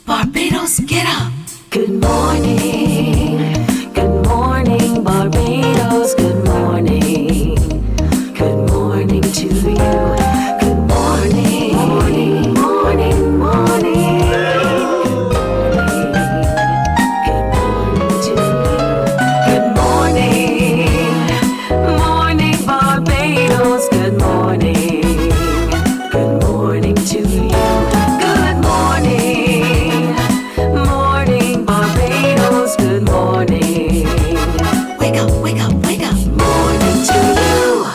Barbados, get up. Good morning Barbados, good morning to you. Good morning, morning, morning, morning. Good morning to you. Good morning Barbados, good morning to you. Good morning Barbados, good morning. Wake up, wake up, wake up. Morning to you.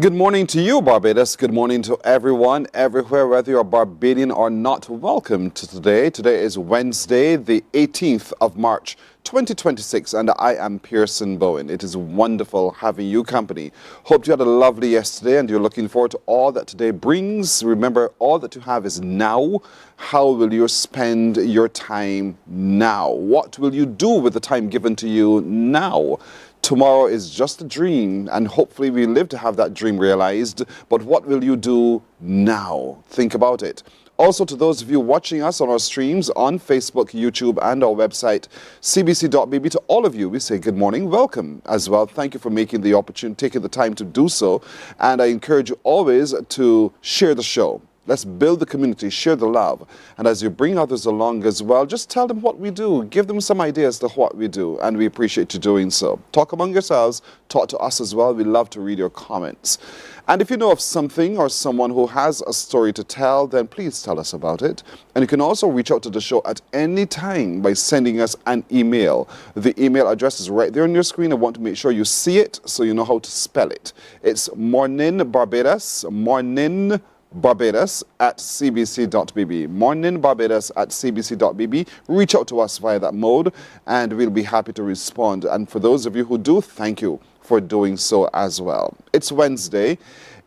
Good morning to you, Barbados. Good morning to everyone, everywhere, whether you're Barbadian or not. Welcome to today. Today is Wednesday, the 18th of March, 2026, and I am Pearson Bowen. It is wonderful having you company. Hope you had a lovely yesterday and you're looking forward to all that today brings. Remember, all that you have is now. How will you spend your time now? What will you do with the time given to you now? Tomorrow is just a dream, and hopefully we live to have that dream realized. But what will you do now? Think about it. Also, to those of you watching us on our streams on Facebook, YouTube, and our website, cbc.bb, to all of you, we say good morning, welcome as well. Thank you for making the opportunity, taking the time to do so. And I encourage you always to share the show. Let's build the community, share the love. And as you bring others along as well, just tell them what we do. Give them some ideas to what we do, and we appreciate you doing so. Talk among yourselves, talk to us as well. We love to read your comments. And if you know of something or someone who has a story to tell, then please tell us about it. And you can also reach out to the show at any time by sending us an email. The email address is right there on your screen. I want to make sure you see it so you know how to spell it. It's Mornin Barbados, Mornin Barbados at cbc.bb. Mornin Barbados at cbc.bb. Reach out to us via that mode and we'll be happy to respond. And for those of you who do, thank you for doing so as well. It's Wednesday.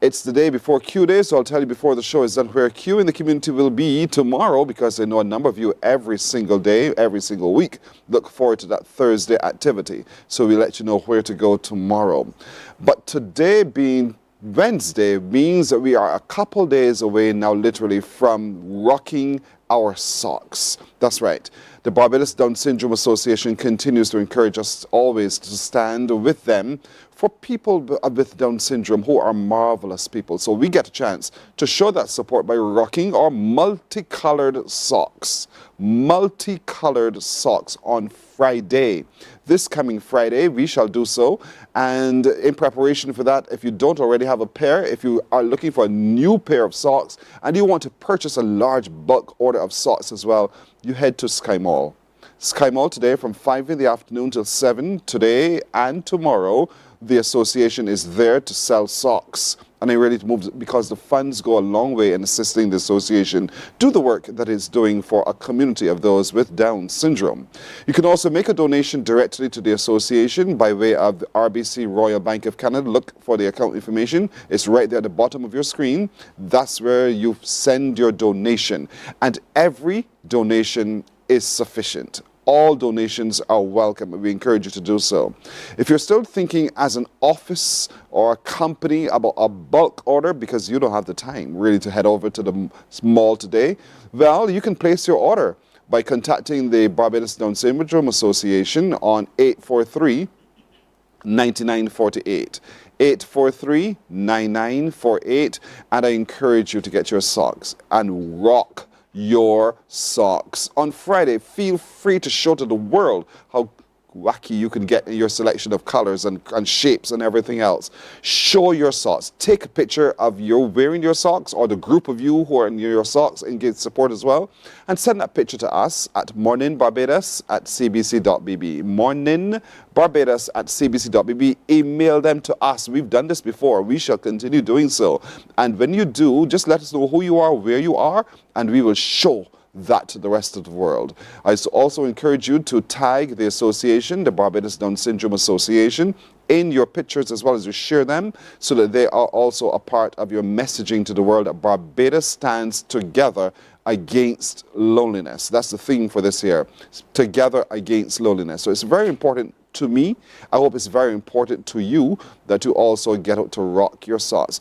It's the day before Q Day, so I'll tell you before the show is done where Q in the community will be tomorrow, because I know a number of you every single day, every single week look forward to that Thursday activity. So we'll let you know where to go tomorrow. But today being Wednesday means that we are a couple days away now, literally, from rocking our socks. That's right. The Barbados Down Syndrome Association continues to encourage us always to stand with them for people with Down syndrome who are marvelous people. So we get a chance to show that support by rocking our multicolored socks. Multicolored socks on Friday. This coming Friday, we shall do so. And in preparation for that, if you don't already have a pair, if you are looking for a new pair of socks and you want to purchase a large bulk order of socks as well, you head to Sky Mall. Sky Mall today from 5 in the afternoon till 7 today and tomorrow. The association is there to sell socks, and I'm ready to move because the funds go a long way in assisting the association do the work that it's doing for a community of those with Down syndrome. You can also make a donation directly to the association by way of the RBC Royal Bank of Canada. Look for the account information. It's right there at the bottom of your screen. That's where you send your donation, and every donation is sufficient. All donations are welcome, and we encourage you to do so. If you're still thinking as an office or a company about a bulk order because you don't have the time really to head over to the mall today, well, you can place your order by contacting the Barbados Down Syndrome Association on 843-9948. 843-9948, and I encourage you to get your socks and rock your socks. On Friday, feel free to show to the world how wacky you can get in your selection of colors and shapes and everything else. Show your socks. Take a picture of you wearing your socks or the group of you who are in your socks and get support as well. And send that picture to us at morninbarbados at cbc.bb. Morninbarbados at cbc.bb. Email them to us. We've done this before. We shall continue doing so. And when you do, just let us know who you are, where you are, and we will show that to the rest of the world. I also encourage you to tag the association, the Barbados Down Syndrome Association, in your pictures as well as you share them so that they are also a part of your messaging to the world that Barbados stands together against loneliness. That's the theme for this year, together against loneliness. So it's very important to me. I hope it's very important to you that you also get out to rock your socks.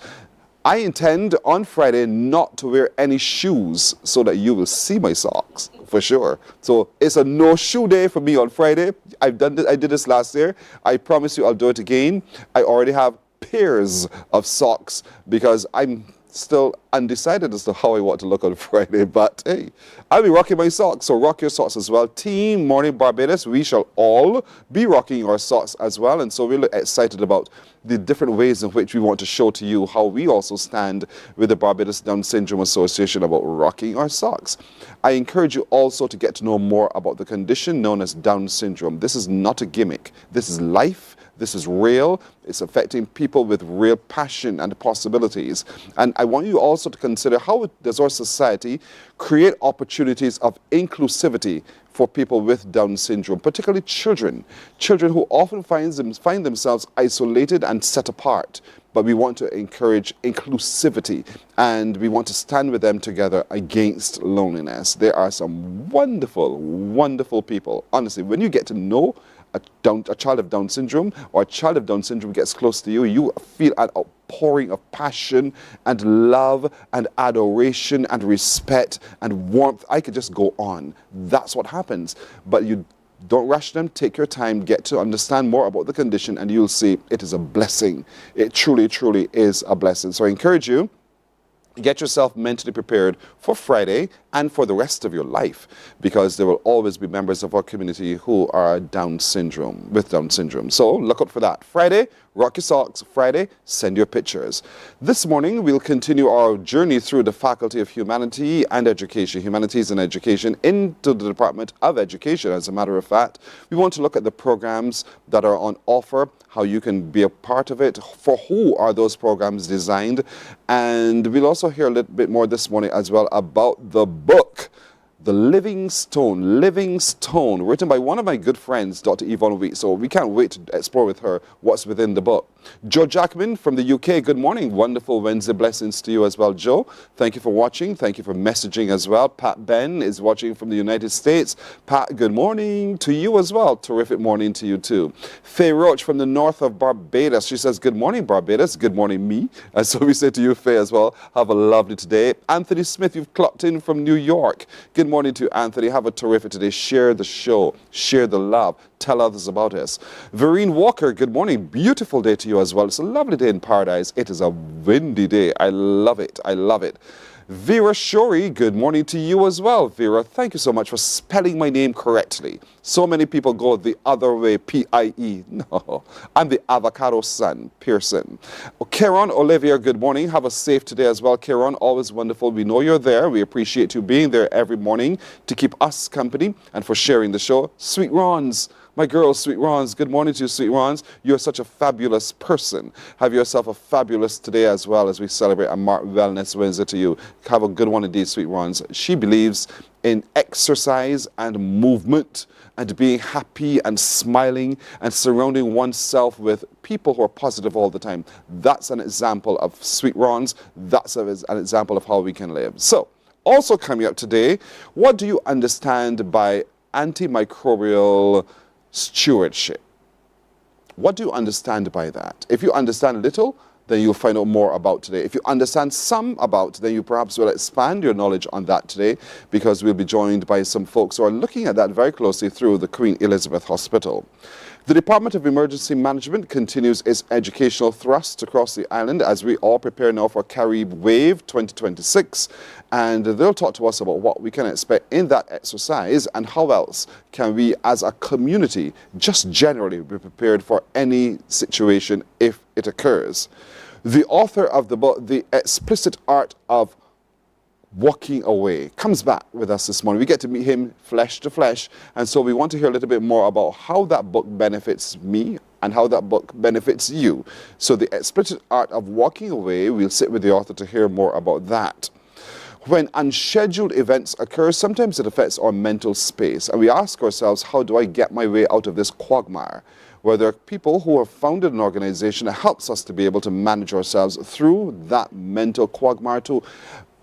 I intend on Friday not to wear any shoes so that you will see my socks, for sure. So it's a no shoe day for me on Friday. I did this last year. I promise you I'll do it again. I already have pairs of socks because I'm still undecided as to how I want to look on Friday, but hey, I'll be rocking my socks, so rock your socks as well. Team Morning Barbados, we shall all be rocking our socks as well, and so we're excited about the different ways in which we want to show to you how we also stand with the Barbados Down Syndrome Association about rocking our socks. I encourage you also to get to know more about the condition known as Down syndrome. This is not a gimmick. This is life. This is real. It's affecting people with real passion and possibilities. And I want you also to consider how does our society create opportunities of inclusivity for people with Down syndrome, particularly children. Children who often find themselves isolated and set apart. But we want to encourage inclusivity and we want to stand with them together against loneliness. There are some wonderful, wonderful people. Honestly, when you get to know a child of Down syndrome, or a child of Down syndrome gets close to you, you feel an outpouring of passion and love and adoration and respect and warmth. I could just go on. That's what happens. But you don't rush them. Take your time. Get to understand more about the condition and you'll see it is a blessing. It truly, truly is a blessing. So I encourage you, get yourself mentally prepared for Friday and for the rest of your life, because there will always be members of our community who are with Down syndrome. So look out for that. Friday, rock your socks. Friday, send your pictures. This morning, we'll continue our journey through the Faculty of Humanities and Education into the Department of Education. As a matter of fact, we want to look at the programs that are on offer, how you can be a part of it, for who are those programs designed, and we'll also hear a little bit more this morning as well about the book, The Living Stone, written by one of my good friends, Dr. Yvonne Wheat. So we can't wait to explore with her what's within the book. Joe Jackman from the UK, good morning. Wonderful Wednesday blessings to you as well, Joe. Thank you for watching. Thank you for messaging as well. Pat Ben is watching from the United States. Pat, good morning to you as well. Terrific morning to you too. Faye Roach from the north of Barbados. She says, good morning, Barbados. Good morning, me. And so we say to you, Faye, as well. Have a lovely day. Anthony Smith, you've clocked in from New York. Good morning to Anthony. Have a terrific day. Share the show. Share the love. Tell others about us. Vereen Walker, good morning. Beautiful day to you as well. It's a lovely day in paradise. It is a windy day. I love it. I love it. Vera Shori, good morning to you as well. Vera, thank you so much for spelling my name correctly. So many people go the other way, P-I-E. No, I'm the avocado son, Pearson. Karen Olivia, good morning. Have a safe day as well. Karen, always wonderful. We know you're there. We appreciate you being there every morning to keep us company and for sharing the show. Sweet Rons. My girl, Sweet Rons, good morning to you, Sweet Rons. You're such a fabulous person. Have yourself a fabulous today as well as we celebrate a Wellness Wednesday to you. Have a good one indeed, Sweet Rons. She believes in exercise and movement and being happy and smiling and surrounding oneself with people who are positive all the time. That's an example of Sweet Rons. That's an example of how we can live. So, also coming up today, what do you understand by antimicrobial stewardship? What do you understand by that? If you understand little, then you'll find out more about today. If you understand some about, then you perhaps will expand your knowledge on that today, because we'll be joined by some folks who are looking at that very closely through the Queen Elizabeth Hospital. The Department of Emergency Management continues its educational thrust across the island as we all prepare now for Carib Wave 2026. And they'll talk to us about what we can expect in that exercise and how else can we as a community just generally be prepared for any situation if it occurs. The author of the book, The Explicit Art of Walking Away, comes back with us this morning. We get to meet him flesh to flesh, and so we want to hear a little bit more about how that book benefits me and how that book benefits you. So The Explicit Art of Walking Away, we'll sit with the author to hear more about that. When unscheduled events occur, sometimes it affects our mental space, and we ask ourselves, how do I get my way out of this quagmire? Where there are people who have founded an organization that helps us to be able to manage ourselves through that mental quagmire to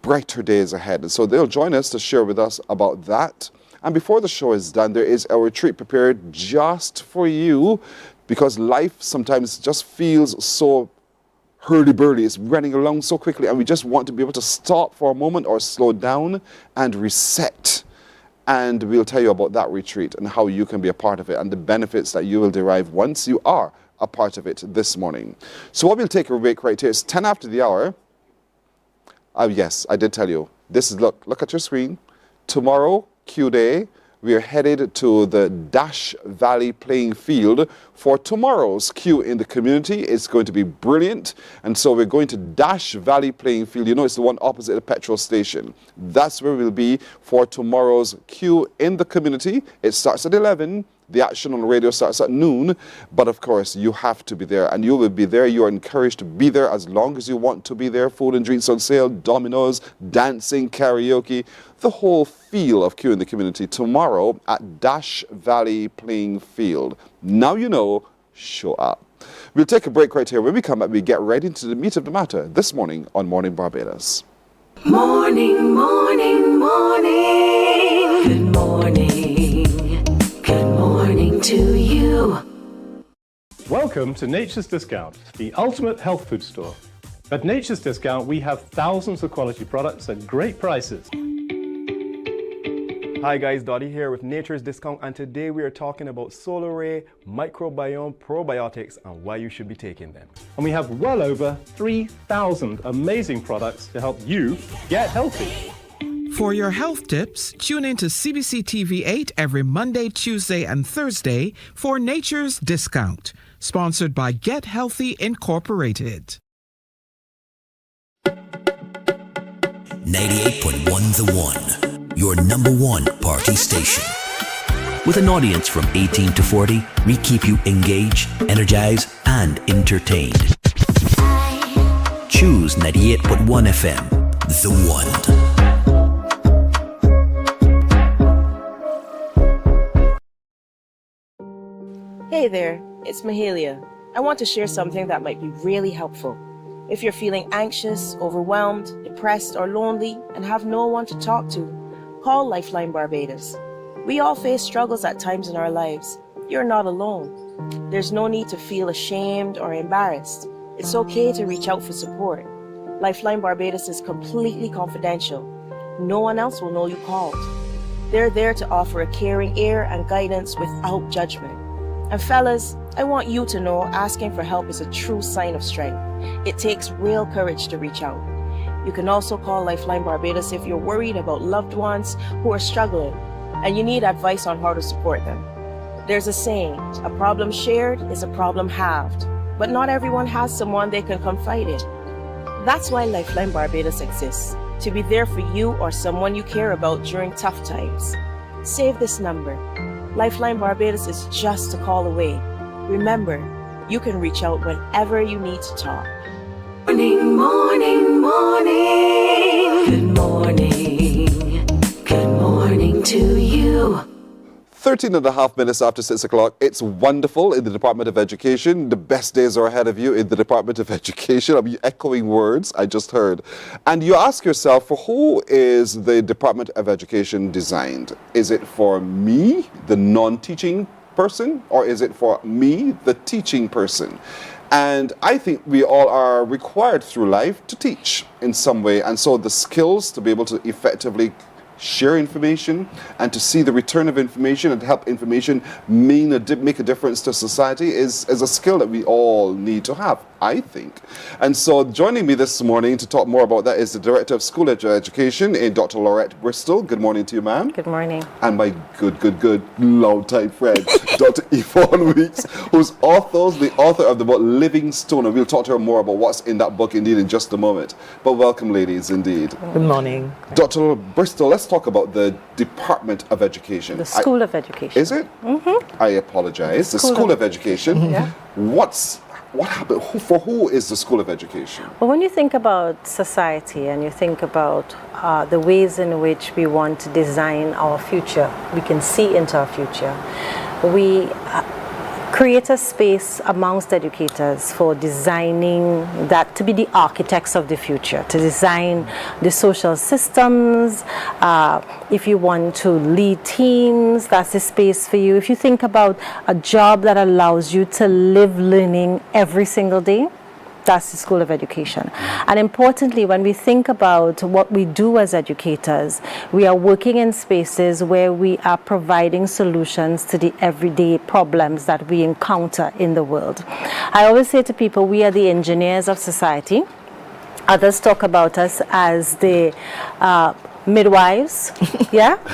brighter days ahead. And so they'll join us to share with us about that. And before the show is done, there is a retreat prepared just for you, because life sometimes just feels so hurdy-burdy. It's running along so quickly, and we just want to be able to stop for a moment or slow down and reset. And we'll tell you about that retreat and how you can be a part of it and the benefits that you will derive once you are a part of it this morning. So what we'll take a break right here. It's 10 after the hour. Yes, I did tell you. This is, look at your screen. Tomorrow, Q Day, we are headed to the Dash Valley playing field for tomorrow's Q in the community. It's going to be brilliant. And so we're going to Dash Valley playing field. You know, it's the one opposite the petrol station. That's where we'll be for tomorrow's Q in the community. It starts at 11. The action on the radio starts at noon, but of course you have to be there, and you will be there. You are encouraged to be there as long as you want to be there. Food and drinks on sale, dominoes, dancing, karaoke, the whole feel of Q in the community tomorrow at Dash Valley Playing Field. Now you know, show up. We'll take a break right here. When we come back, we get right into the meat of the matter this morning on Morning Barbados. Morning, morning, morning. Good morning. Good morning to you. Welcome to Nature's Discount, the ultimate health food store. At Nature's Discount, we have thousands of quality products at great prices. Hi guys, Dottie here with Nature's Discount, and today we are talking about Solar Ray Microbiome Probiotics and why you should be taking them. And we have well over 3,000 amazing products to help you get healthy. For your health tips, tune in to CBC TV 8 every Monday, Tuesday, and Thursday for Nature's Discount, sponsored by Get Healthy Incorporated. 98.1 The One, your number one party station. With an audience from 18 to 40, we keep you engaged, energized, and entertained. Choose 98.1 FM, The One. Hey there, it's Mahalia. I want to share something that might be really helpful. If you're feeling anxious, overwhelmed, depressed, or lonely and have no one to talk to, call Lifeline Barbados. We all face struggles at times in our lives. You're not alone. There's no need to feel ashamed or embarrassed. It's okay to reach out for support. Lifeline Barbados is completely confidential. No one else will know you called. They're there to offer a caring ear and guidance without judgment. And fellas, I want you to know asking for help is a true sign of strength. It takes real courage to reach out. You can also call Lifeline Barbados if you're worried about loved ones who are struggling and you need advice on how to support them. There's a saying, a problem shared is a problem halved, but not everyone has someone they can confide in. That's why Lifeline Barbados exists, to be there for you or someone you care about during tough times. Save this number. Lifeline Barbados is just a call away. Remember, you can reach out whenever you need to talk. Morning, morning, morning. Good morning. Good morning to you. 13 and a half minutes after 6 o'clock. It's wonderful in the Department of Education. The best days are ahead of you in the Department of Education. I'm echoing words I just heard. And you ask yourself, for who is the Department of Education designed? Is it for me, the non-teaching person, or is it for me, the teaching person? And I think we all are required through life to teach in some way. And so the skills to be able to effectively share information and to see the return of information and help information make a difference to society is a skill that we all need to have, I think. And so joining me this morning to talk more about that is the Director of School Education, Dr. Laurette Bristol. Good morning to you, ma'am. Good morning. And my good, long-time friend, Dr. Yvonne Weeks, who's the author of the book Living Stone. And we'll talk to her more about what's in that book indeed in just a moment. But welcome, ladies, indeed. Good morning. Dr. Bristol, let's talk about the Department of Education. The School of Education. Is it? Mm-hmm. I apologize. The School of Education. Yeah. What happened? Who is the School of Education? Well, when you think about society and you think about the ways in which we want to design our future, we can see into our future, we create a space amongst educators for designing that, to be the architects of the future, to design the social systems. If you want to lead teams, that's the space for you. If you think about a job that allows you to live learning every single day, That's the School of Education. And importantly, when we think about what we do as educators, we are working in spaces where we are providing solutions to the everyday problems that we encounter in the world. I always say to people, we are the engineers of society. Others talk about us as the midwives,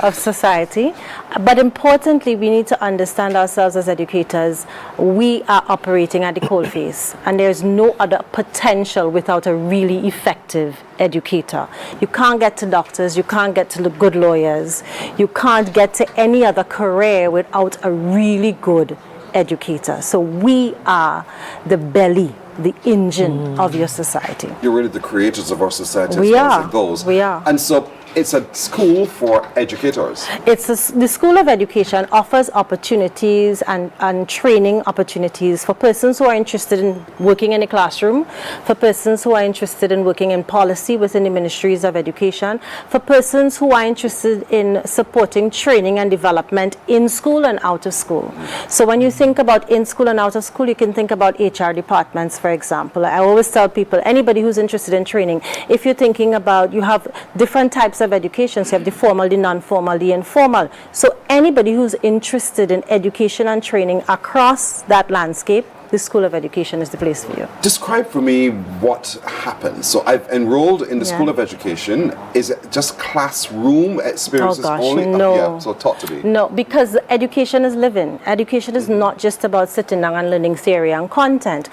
of society. But importantly, we need to understand ourselves as educators. We are operating at the coalface, and there's no other potential without a really effective educator. You can't get to doctors, you can't get to good lawyers, you can't get to any other career without a really good educator. So we are the belly, the engine of your society. You're really the creators of our society We as far are. as it goes. We are. And so it's a school for educators. The School of Education offers opportunities and training opportunities for persons who are interested in working in a classroom, for persons who are interested in working in policy within the ministries of education, for persons who are interested in supporting training and development in school and out of school. So when you think about in school and out of school, you can think about HR departments, for example. I always tell people, anybody who's interested in training, if you're thinking about, you have different types of education, so you have the formal, the non-formal, the informal. So anybody who's interested in education and training across that landscape, the School of Education is the place for you. Describe for me what happens. So I've enrolled in the School of Education. Is it just classroom experiences only? No. So talk to me. No, because education is living. Education is not just about sitting down and learning theory and content.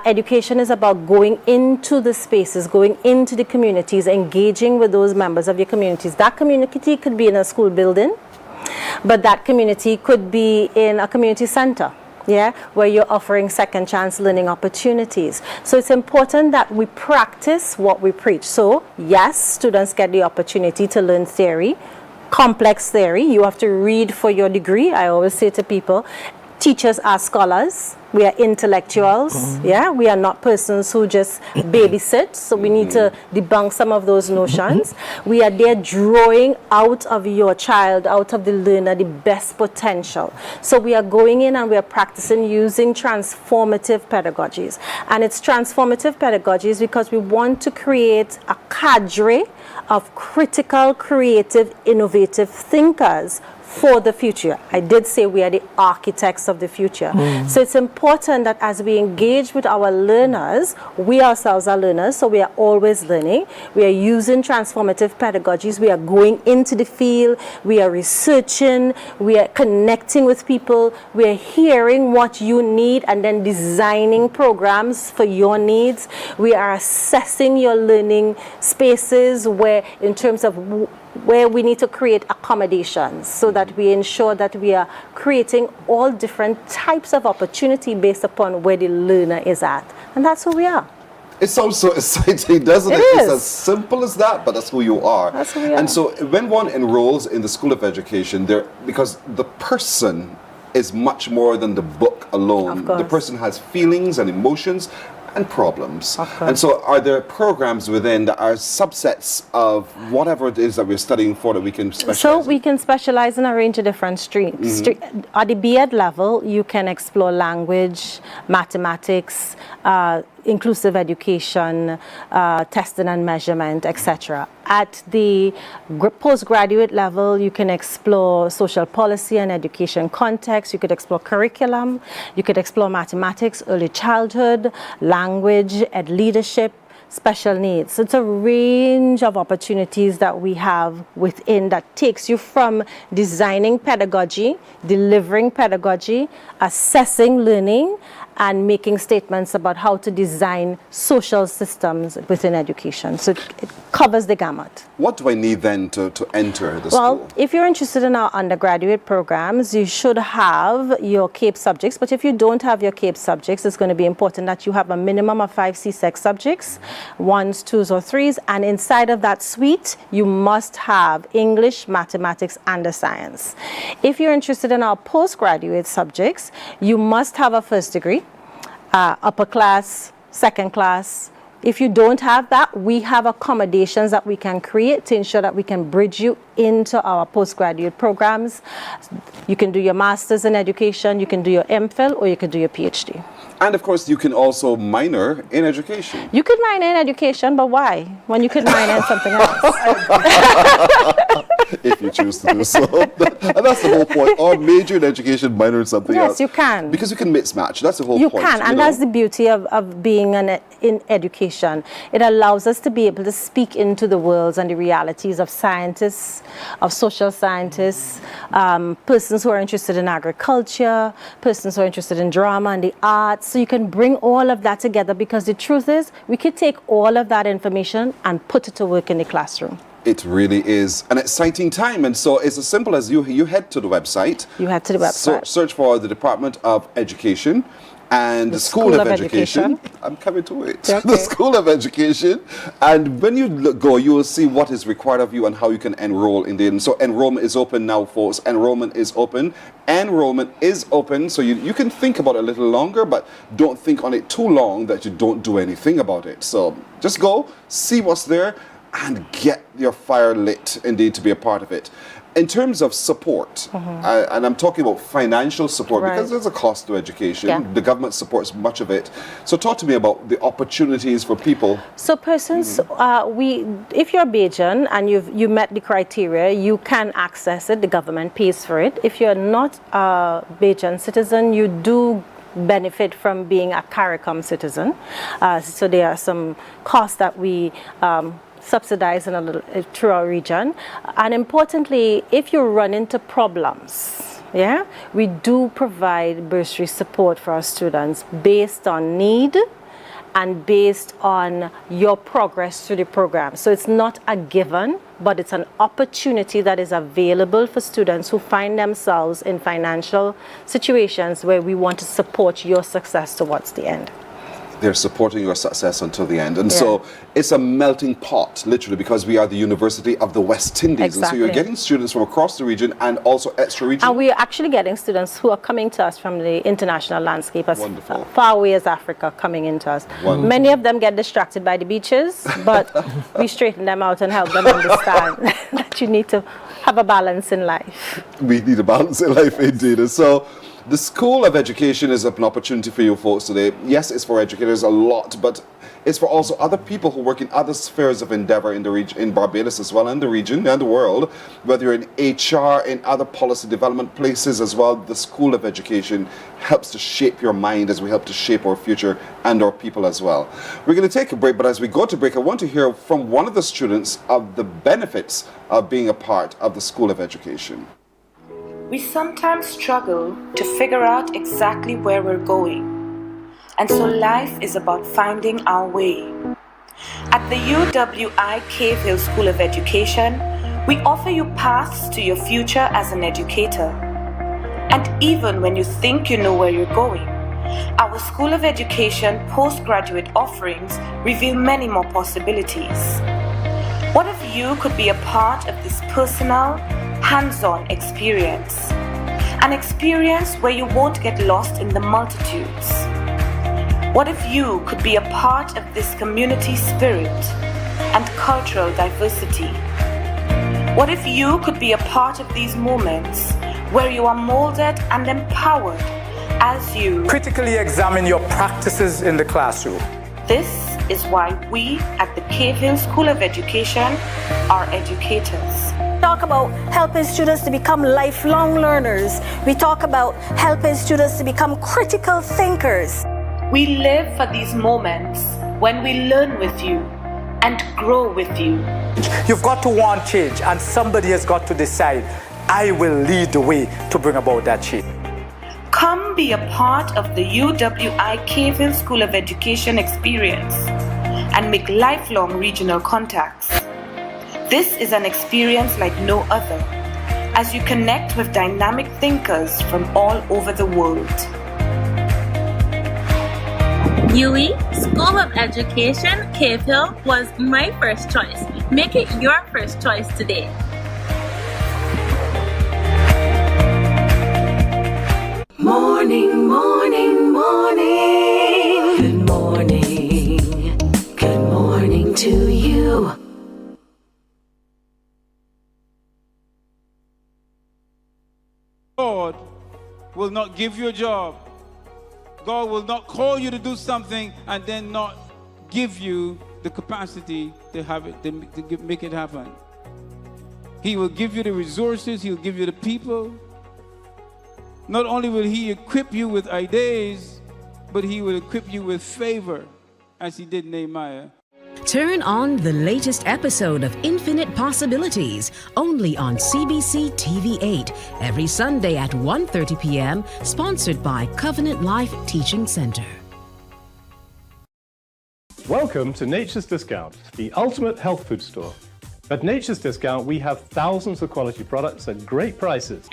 Education is about going into the spaces, going into the communities, engaging with those members of your communities. That community could be in a school building, but that community could be in a community center. Where you're offering second chance learning opportunities. So it's important that we practice what we preach. So yes, students get the opportunity to learn theory, complex theory. You have to read for your degree. I always say to people, teachers are scholars. We are intellectuals. We are not persons who just babysit. So we need to debunk some of those notions. We are there drawing out of your child, out of the learner, the best potential. So we are going in and we are practicing using transformative pedagogies. And it's transformative pedagogies because we want to create a cadre of critical, creative, innovative thinkers for the future. I did say we are the architects of the future. So it's important that as we engage with our learners, we ourselves are learners, so we are always learning. We are using transformative pedagogies. We are going into the field. We are researching. We are connecting with people. We are hearing what you need and then designing programs for your needs. We are assessing your learning spaces where, in terms of where we need to create accommodations so that we ensure that we are creating all different types of opportunity based upon where the learner is at. And that's who we are. It sounds so exciting, doesn't it? It's as simple as that, but that's who you are. That's who we are. And so when one enrolls in the School of Education, because the person is much more than the book alone. The person has feelings and emotions and problems. And so are there programs within that are subsets of whatever it is that we're studying for that we can specialize So in? we can specialize in a range of different streams. At the BEd level, you can explore language, mathematics, inclusive education, testing and measurement, etc. At the postgraduate level, you can explore social policy and education context. You could explore curriculum. You could explore mathematics, early childhood, language, ed leadership, special needs. So it's a range of opportunities that we have within that takes you from designing pedagogy, delivering pedagogy, assessing learning, and making statements about how to design social systems within education. So it covers the gamut. What do I need then to enter the school? Well, if you're interested in our undergraduate programs, you should have your CAPE subjects. But if you don't have your CAPE subjects, it's going to be important that you have a minimum of 5 CSEC subjects, 1s, 2s, or 3s. And inside of that suite, you must have English, mathematics, and a science. If you're interested in our postgraduate subjects, you must have a first degree, upper class, second class, If you don't have that, we have accommodations that we can create to ensure that we can bridge you into our postgraduate programs. You can do your master's in education, you can do your MPhil, or you can do your PhD. And of course, you can also minor in education. You could minor in education, but why? When you could minor in something else. If you choose to do so. And that's the whole point. Or major in education, minor in something else. Yes, you can. Because you can mismatch. That's the whole You point. can, and that's the beauty of being in education. It allows us to be able to speak into the worlds and the realities of scientists, of social scientists, persons who are interested in agriculture, persons who are interested in drama and the arts. So you can bring all of that together, because the truth is we could take all of that information and put it to work in the classroom. It really is an exciting time. And so it's as simple as you head to the website. You head to the website. Search for the Department of Education and the School of Education. I'm coming to it. Okay. The School of Education. And when you go, you will see what is required of you and how you can enroll in the. So enrollment is open now, folks. Enrollment is open. Enrollment is open. So you can think about it a little longer, but don't think on it too long that you don't do anything about it. So just go, see what's there, and get your fire lit, indeed, to be a part of it. In terms of support, and I'm talking about financial support, because there's a cost to education. Yeah. The government supports much of it. So talk to me about the opportunities for people. So persons, if you're Bajan and you met the criteria, you can access it. The government pays for it. If you're not a Bajan citizen, you do benefit from being a CARICOM citizen. So there are some costs that we subsidize in a little through our region. And importantly, if you run into problems, we do provide bursary support for our students based on need and based on your progress through the program. So it's not a given, but it's an opportunity that is available for students who find themselves in financial situations where we want to support your success towards the end. They're supporting your success until the end. And so it's a melting pot, literally, because we are the University of the West Indies. Exactly. And so you're getting students from across the region and also extra region. And we are actually getting students who are coming to us from the international landscape, as Wonderful. far away as Africa, coming into us. Wonderful. Many of them get distracted by the beaches, but we straighten them out and help them understand that you need to have a balance in life. We need a balance in life, indeed. And so the School of Education is an opportunity for you folks today. Yes, it's for educators a lot, but it's for also other people who work in other spheres of endeavor in the region, in Barbados as well, and the region and the world. Whether you're in HR, in other policy development places as well, the School of Education helps to shape your mind as we help to shape our future and our people as well. We're going to take a break, but as we go to break, I want to hear from one of the students of the benefits of being a part of the School of Education. We sometimes struggle to figure out exactly where we're going. And so life is about finding our way. At the UWI Cave Hill School of Education, we offer you paths to your future as an educator. And even when you think you know where you're going, our School of Education postgraduate offerings reveal many more possibilities. What if you could be a part of this personal, hands-on experience? An experience where you won't get lost in the multitudes. What if you could be a part of this community spirit and cultural diversity? What if you could be a part of these moments where you are molded and empowered as you critically examine your practices in the classroom? This is why we at the Cave Hill School of Education are educators. We talk about helping students to become lifelong learners. We talk about helping students to become critical thinkers. We live for these moments when we learn with you and grow with you. You've got to want change, and somebody has got to decide, I will lead the way to bring about that change. Come be a part of the UWI Cave Hill School of Education experience and make lifelong regional contacts. This is an experience like no other, as you connect with dynamic thinkers from all over the world. UE School of Education, Cave Hill was my first choice. Make it your first choice today. Morning, morning, morning. Good morning. Good will not give you a job. God will not call you to do something and then not give you the capacity to have it, to make it happen. He will give you the resources, he'll give you the people. Not only will he equip you with ideas, but he will equip you with favor, as he did Nehemiah. Turn on the latest episode of Infinite Possibilities, only on CBC TV8, every Sunday at 1:30 p.m., sponsored by Covenant Life Teaching Center. Welcome to Nature's Discount, the ultimate health food store. At Nature's Discount, we have thousands of quality products at great prices.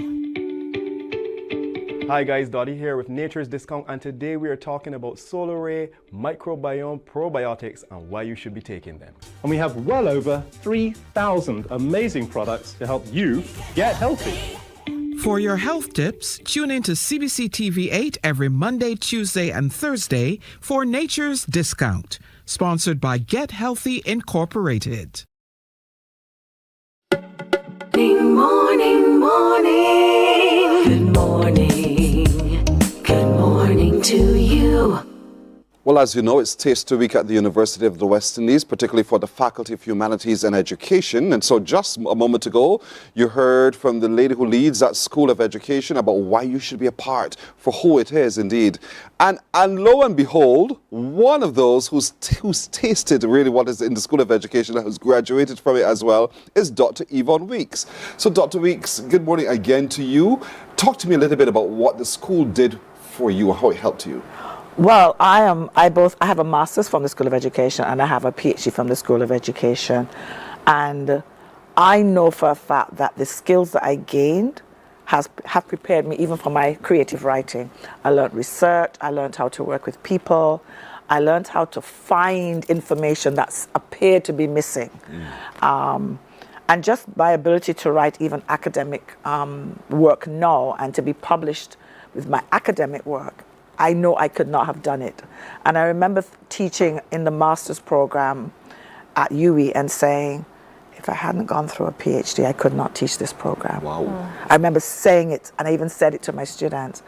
Hi guys, Dottie here with Nature's Discount, and today we are talking about Solar Ray microbiome probiotics and why you should be taking them. And we have well over 3,000 amazing products to help you get healthy. For your health tips, tune in to CBC TV8 every Monday, Tuesday, and Thursday for Nature's Discount, sponsored by Get Healthy Incorporated. Morning, morning. Good morning. Good morning to you. Well, as you know, it's Taster Week at the University of the West Indies, particularly for the Faculty of Humanities and Education. And so just a moment ago, you heard from the lady who leads that School of Education about why you should be a part, for who it is indeed. And lo and behold, one of those who's tasted really what is in the School of Education and who's graduated from it as well is Dr. Yvonne Weeks. So Dr. Weeks, good morning again to you. Talk to me a little bit about what the school did for you and how it helped you. Well, I have a master's from the School of Education and I have a PhD from the School of Education, and I know for a fact that the skills that I gained have prepared me even for my creative writing. I learned research, I learned how to work with people, I learned how to find information that's appeared to be missing. And just my ability to write even academic work now and to be published with my academic work, I know I could not have done it. And I remember teaching in the master's program at UWI and saying, if I hadn't gone through a PhD, I could not teach this program. Wow. I remember saying it, and I even said it to my students.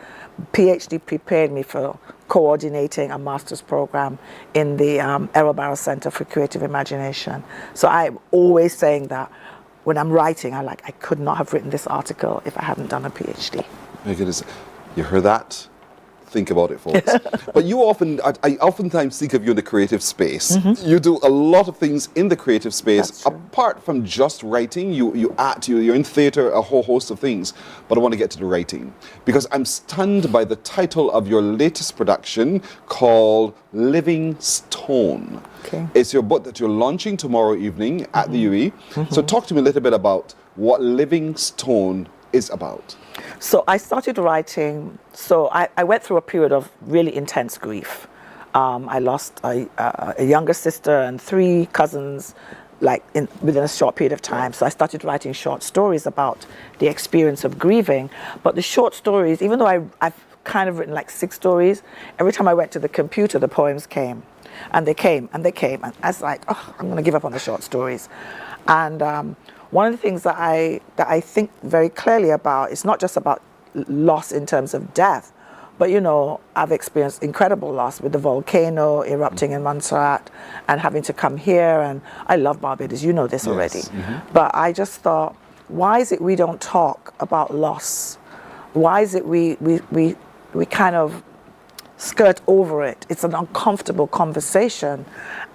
PhD prepared me for coordinating a master's program in the Errol Barrow Center for Creative Imagination. So I'm always saying that when I'm writing, I could not have written this article if I hadn't done a PhD. My goodness, you heard that? Think about it, folks. But I oftentimes think of you in the creative space. Mm-hmm. You do a lot of things in the creative space. Apart from just writing, you act, you're in theater, a whole host of things. But I want to get to the writing, because I'm stunned by the title of your latest production called Living Stone. Okay. It's your book that you're launching tomorrow evening at the UWI. Mm-hmm. So talk to me a little bit about what Living Stone is about. So I started writing, I went through a period of really intense grief. I lost a younger sister and 3 cousins within a short period of time. So I started writing short stories about the experience of grieving. But the short stories, even though I've kind of written 6 stories, every time I went to the computer, the poems came. And they came, and they came. And I was like, oh, I'm going to give up on the short stories. And one of the things that I think very clearly about, it's not just about loss in terms of death, but I've experienced incredible loss with the volcano erupting in Montserrat and having to come here, and I love Barbados, you know this already. Mm-hmm. But I just thought, why is it we don't talk about loss? Why is it we kind of skirt over it? It's an uncomfortable conversation.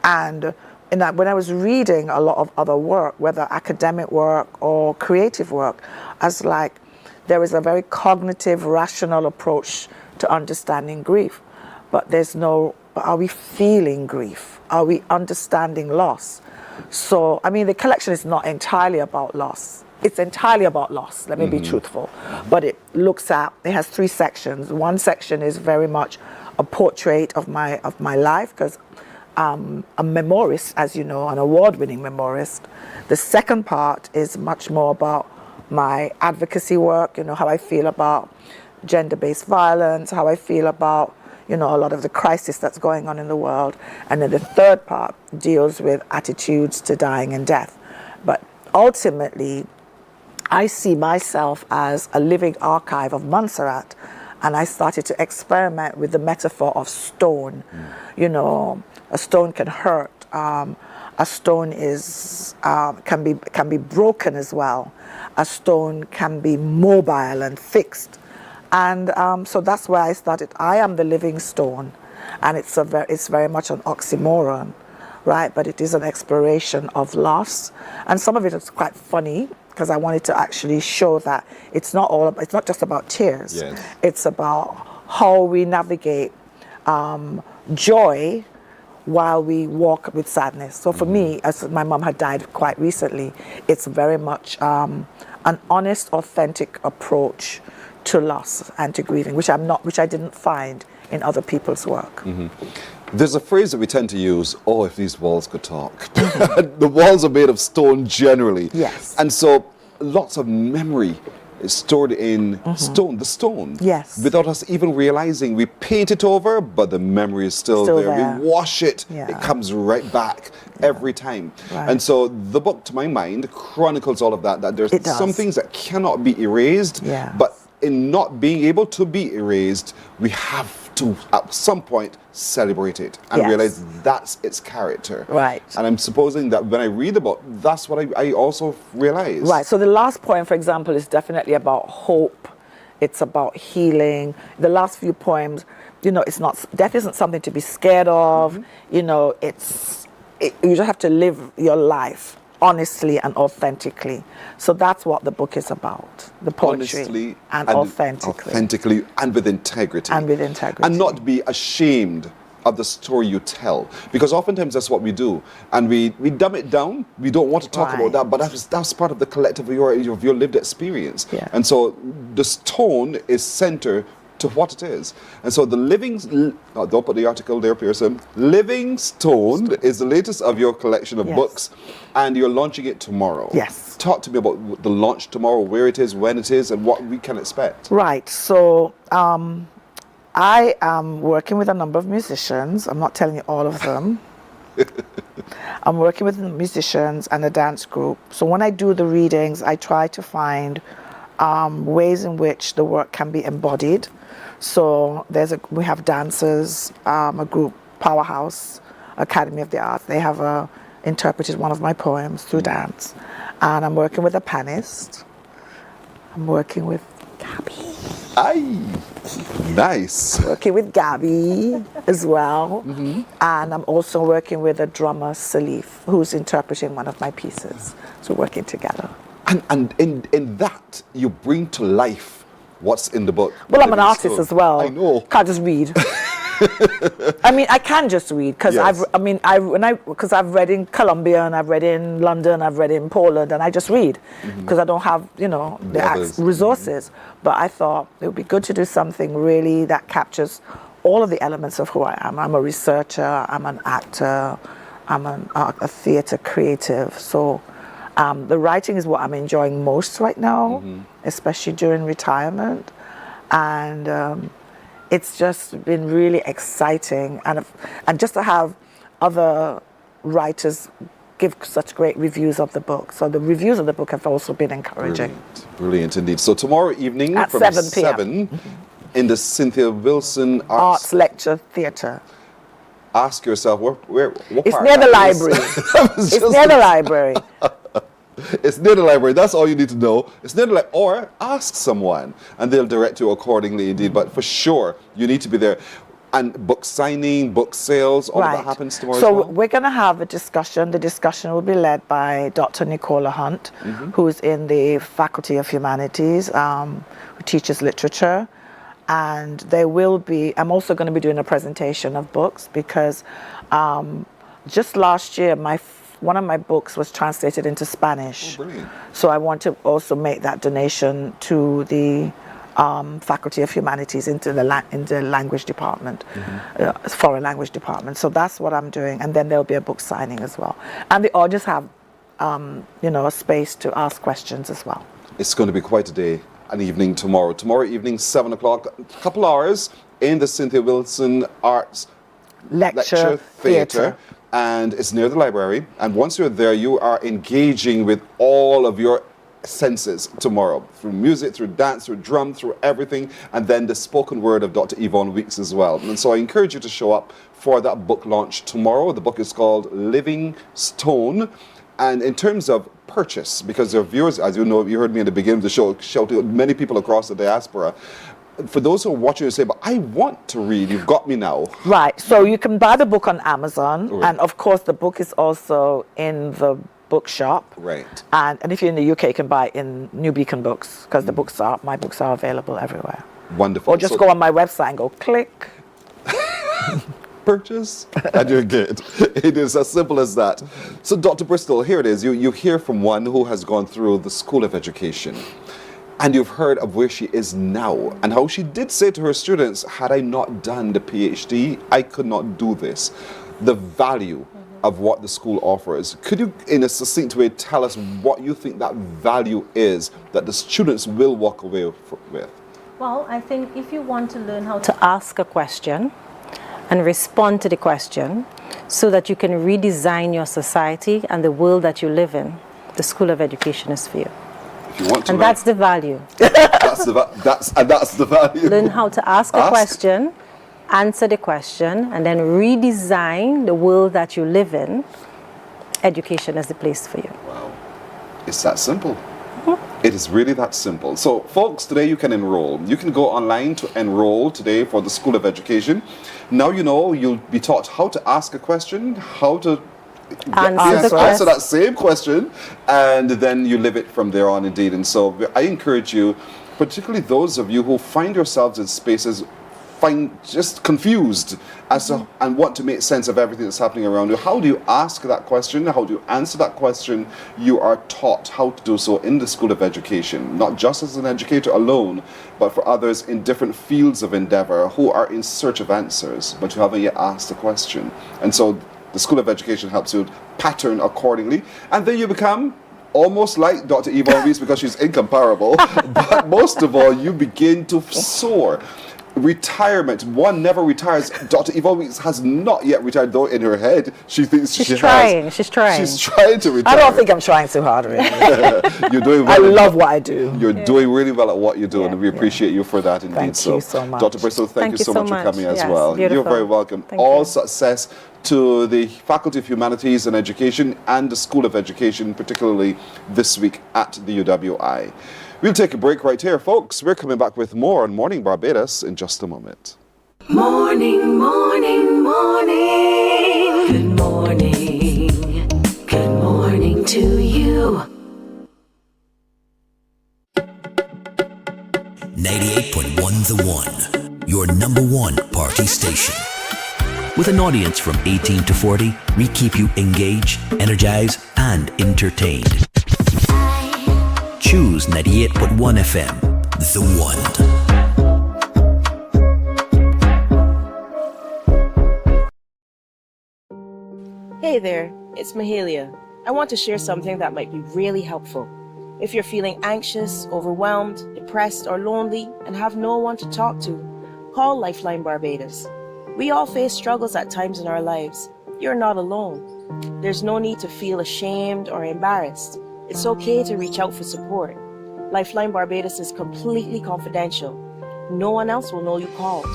And when I was reading a lot of other work, whether academic work or creative work, I was like, there is a very cognitive, rational approach to understanding grief. But are we feeling grief? Are we understanding loss? So, the collection is not entirely about loss. It's entirely about loss, let me be truthful. But it has 3 sections. One section is very much a portrait of my life, because I'm a memorist, as you know, an award-winning memorist. The second part is much more about my advocacy work, how I feel about gender-based violence, how I feel about, a lot of the crisis that's going on in the world. And then the third part deals with attitudes to dying and death. But ultimately, I see myself as a living archive of Montserrat and I started to experiment with the metaphor of stone. You know, a stone can hurt. A stone is can be broken as well. A stone can be mobile and fixed, and so that's where I started. I am the living stone, and it's very much an oxymoron, right? But it is an exploration of loss, and some of it is quite funny because I wanted to actually show that it's not just about tears. Yes. It's about how we navigate joy while we walk with sadness. So for me, as my mom had died quite recently, it's very much an honest, authentic approach to loss and to grieving, which I didn't find in other people's work. There's a phrase that we tend to use, oh, if these walls could talk. The walls are made of stone generally. Yes. And so lots of memory is stored in the stone. Yes. Without us even realizing, we paint it over, but the memory is still there. We wash it, it comes right back every time. Right. And so the book, to my mind, chronicles all of that there's some things that cannot be erased, but in not being able to be erased, we have to, at some point, celebrate it and realize that's its character. Right. And I'm supposing that when I read the book, that's what I also realize. Right. So the last poem, for example, is definitely about hope. It's about healing. The last few poems, you know, death isn't something to be scared of. You know, you just have to live your life honestly and authentically. So that's what the book is about. The poetry. Honestly and authentically. Authentically and with integrity. And with integrity. And not be ashamed of the story you tell. Because oftentimes that's what we do. And we dumb it down. We don't want to talk about that, but that's part of the collective of your lived experience. Yeah. And so the stone is center to what it is. And so the don't put the article there, Pearson. Living Stone is the latest of your collection of books, and you're launching it tomorrow. Yes. Talk to me about the launch tomorrow, where it is, when it is, and what we can expect. Right. So I am working with a number of musicians. I'm not telling you all of them. I'm working with musicians and a dance group. So when I do the readings, I try to find ways in which the work can be embodied. So we have dancers, a group, Powerhouse Academy of the Arts. They have interpreted one of my poems through dance. And I'm working with a pianist. I'm working with Gabby. Nice. Working with Gabby as well. And I'm also working with a drummer, Salif, who's interpreting one of my pieces. So working together. And in that, you bring to life what's in the book. Well, I'm an artist as well. I know. Can't just read. I mean, I can just read because I've read in Colombia and I've read in London, I've read in Poland, and I just read because I don't have, the resources. But I thought it would be good to do something really that captures all of the elements of who I am. I'm a researcher, I'm an actor, I'm a theater creative. So the writing is what I'm enjoying most right now, especially during retirement. And it's just been really exciting. And just to have other writers give such great reviews of the book. So the reviews of the book have also been encouraging. Brilliant indeed. So tomorrow evening at from 7 p.m. in the Cynthia Wilson Arts Lecture Theatre. Ask yourself, what it's part near the that library. is? It's near the library. It's near the library. That's all you need to know. It's near the library. Or ask someone, and they'll direct you accordingly indeed. But for sure, you need to be there. And book signing, book sales, all of that happens tomorrow as well? So we're going to have a discussion. The discussion will be led by Dr. Nicola Hunt, who's in the Faculty of Humanities, who teaches literature. And there will be, I'm also going to be doing a presentation of books because just last year, one of my books was translated into Spanish. Oh, brilliant. So I want to also make that donation to the Faculty of Humanities into the language department, foreign language department. So that's what I'm doing. And then there'll be a book signing as well. And the audience have, a space to ask questions as well. It's going to be quite a day, an evening tomorrow. Tomorrow evening, 7 o'clock, a couple hours in the Cynthia Wilson Arts Lecture Theatre. And it's near the library. And once you're there, you are engaging with all of your senses tomorrow, through music, through dance, through drum, through everything, and then the spoken word of Dr. Yvonne Weeks as well. And so I encourage you to show up for that book launch tomorrow. The book is called Living Stone. And in terms of purchase, because your viewers, as you know, you heard me in the beginning of the show, shout to many people across the diaspora. For those who are watching and say, but I want to read, you've got me now. Right, so you can buy the book on Amazon, Right. and of course the book is also in the bookshop. Right. And if you're in the UK, you can buy it in New Beacon Books, because my books are available everywhere. Wonderful. Or just go on my website and go click. Purchase and you're good. It is as simple as that. So Dr. Bristol, here it is. You hear from one who has gone through the School of Education, and you've heard of where she is now and how she did say to her students, had I not done the PhD, I could not do this. The value of what the school offers. Could you, in a succinct way, tell us what you think that value is that the students will walk away with? Well, I think if you want to learn how to ask a question and respond to the question so that you can redesign your society and the world that you live in, the School of Education is for you. If you want to and that's the value. that's the value. Learn how to ask a question, answer the question, and then redesign the world that you live in. Education is the place for you. Wow. It's that simple. It is really that simple. So, folks, today you can enroll. You can go online to enroll today for the School of Education. Now you know you'll be taught how to ask a question, how to answer that same question, and then you live it from there on indeed. And so I encourage you, particularly those of you who find yourselves in spaces just confused as to, and want to make sense of everything that's happening around you. How do you ask that question? How do you answer that question? You are taught how to do so in the School of Education, not just as an educator alone, but for others in different fields of endeavor who are in search of answers, but who haven't yet asked the question. And so the School of Education helps you pattern accordingly, and then you become almost like Dr. Yvonne Weeks because she's incomparable, but most of all, you begin to soar. Retirement, one never retires. Dr. Yvonne Weeks has not yet retired, though in her head she thinks she trying. has. She's trying. She's trying to retire. I don't think I'm trying too hard, really. You're doing I well. love what I do. You're doing really well at what you do, and we appreciate you for that indeed. Thank you so much. Dr. Bristol, thank you so much for coming as Yes, well. beautiful. You're very welcome. Thank All you. success to the Faculty of Humanities and Education and the School of Education, particularly this week at the UWI. We'll take a break right here, folks. We're coming back with more on Morning Barbados in just a moment. Morning, morning, morning. Good morning. Good morning to you. 98.1 The One, your number one party station. With an audience from 18 to 40, we keep you engaged, energized, and entertained. Choose 98.1 FM, The One. Hey there, it's Mahalia. I want to share something that might be really helpful. If you're feeling anxious, overwhelmed, depressed, or lonely, and have no one to talk to, call Lifeline Barbados. We all face struggles at times in our lives. You're not alone. There's no need to feel ashamed or embarrassed. It's okay to reach out for support. Lifeline Barbados is completely confidential. No one else will know you called.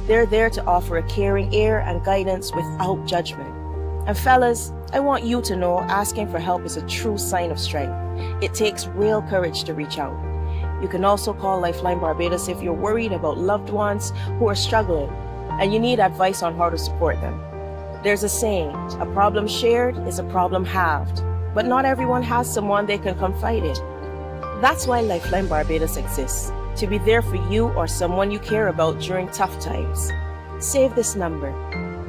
They're there to offer a caring ear and guidance without judgment. And fellas, I want you to know asking for help is a true sign of strength. It takes real courage to reach out. You can also call Lifeline Barbados if you're worried about loved ones who are struggling and you need advice on how to support them. There's a saying, a problem shared is a problem halved, but not everyone has someone they can confide in. That's why Lifeline Barbados exists, to be there for you or someone you care about during tough times. Save this number.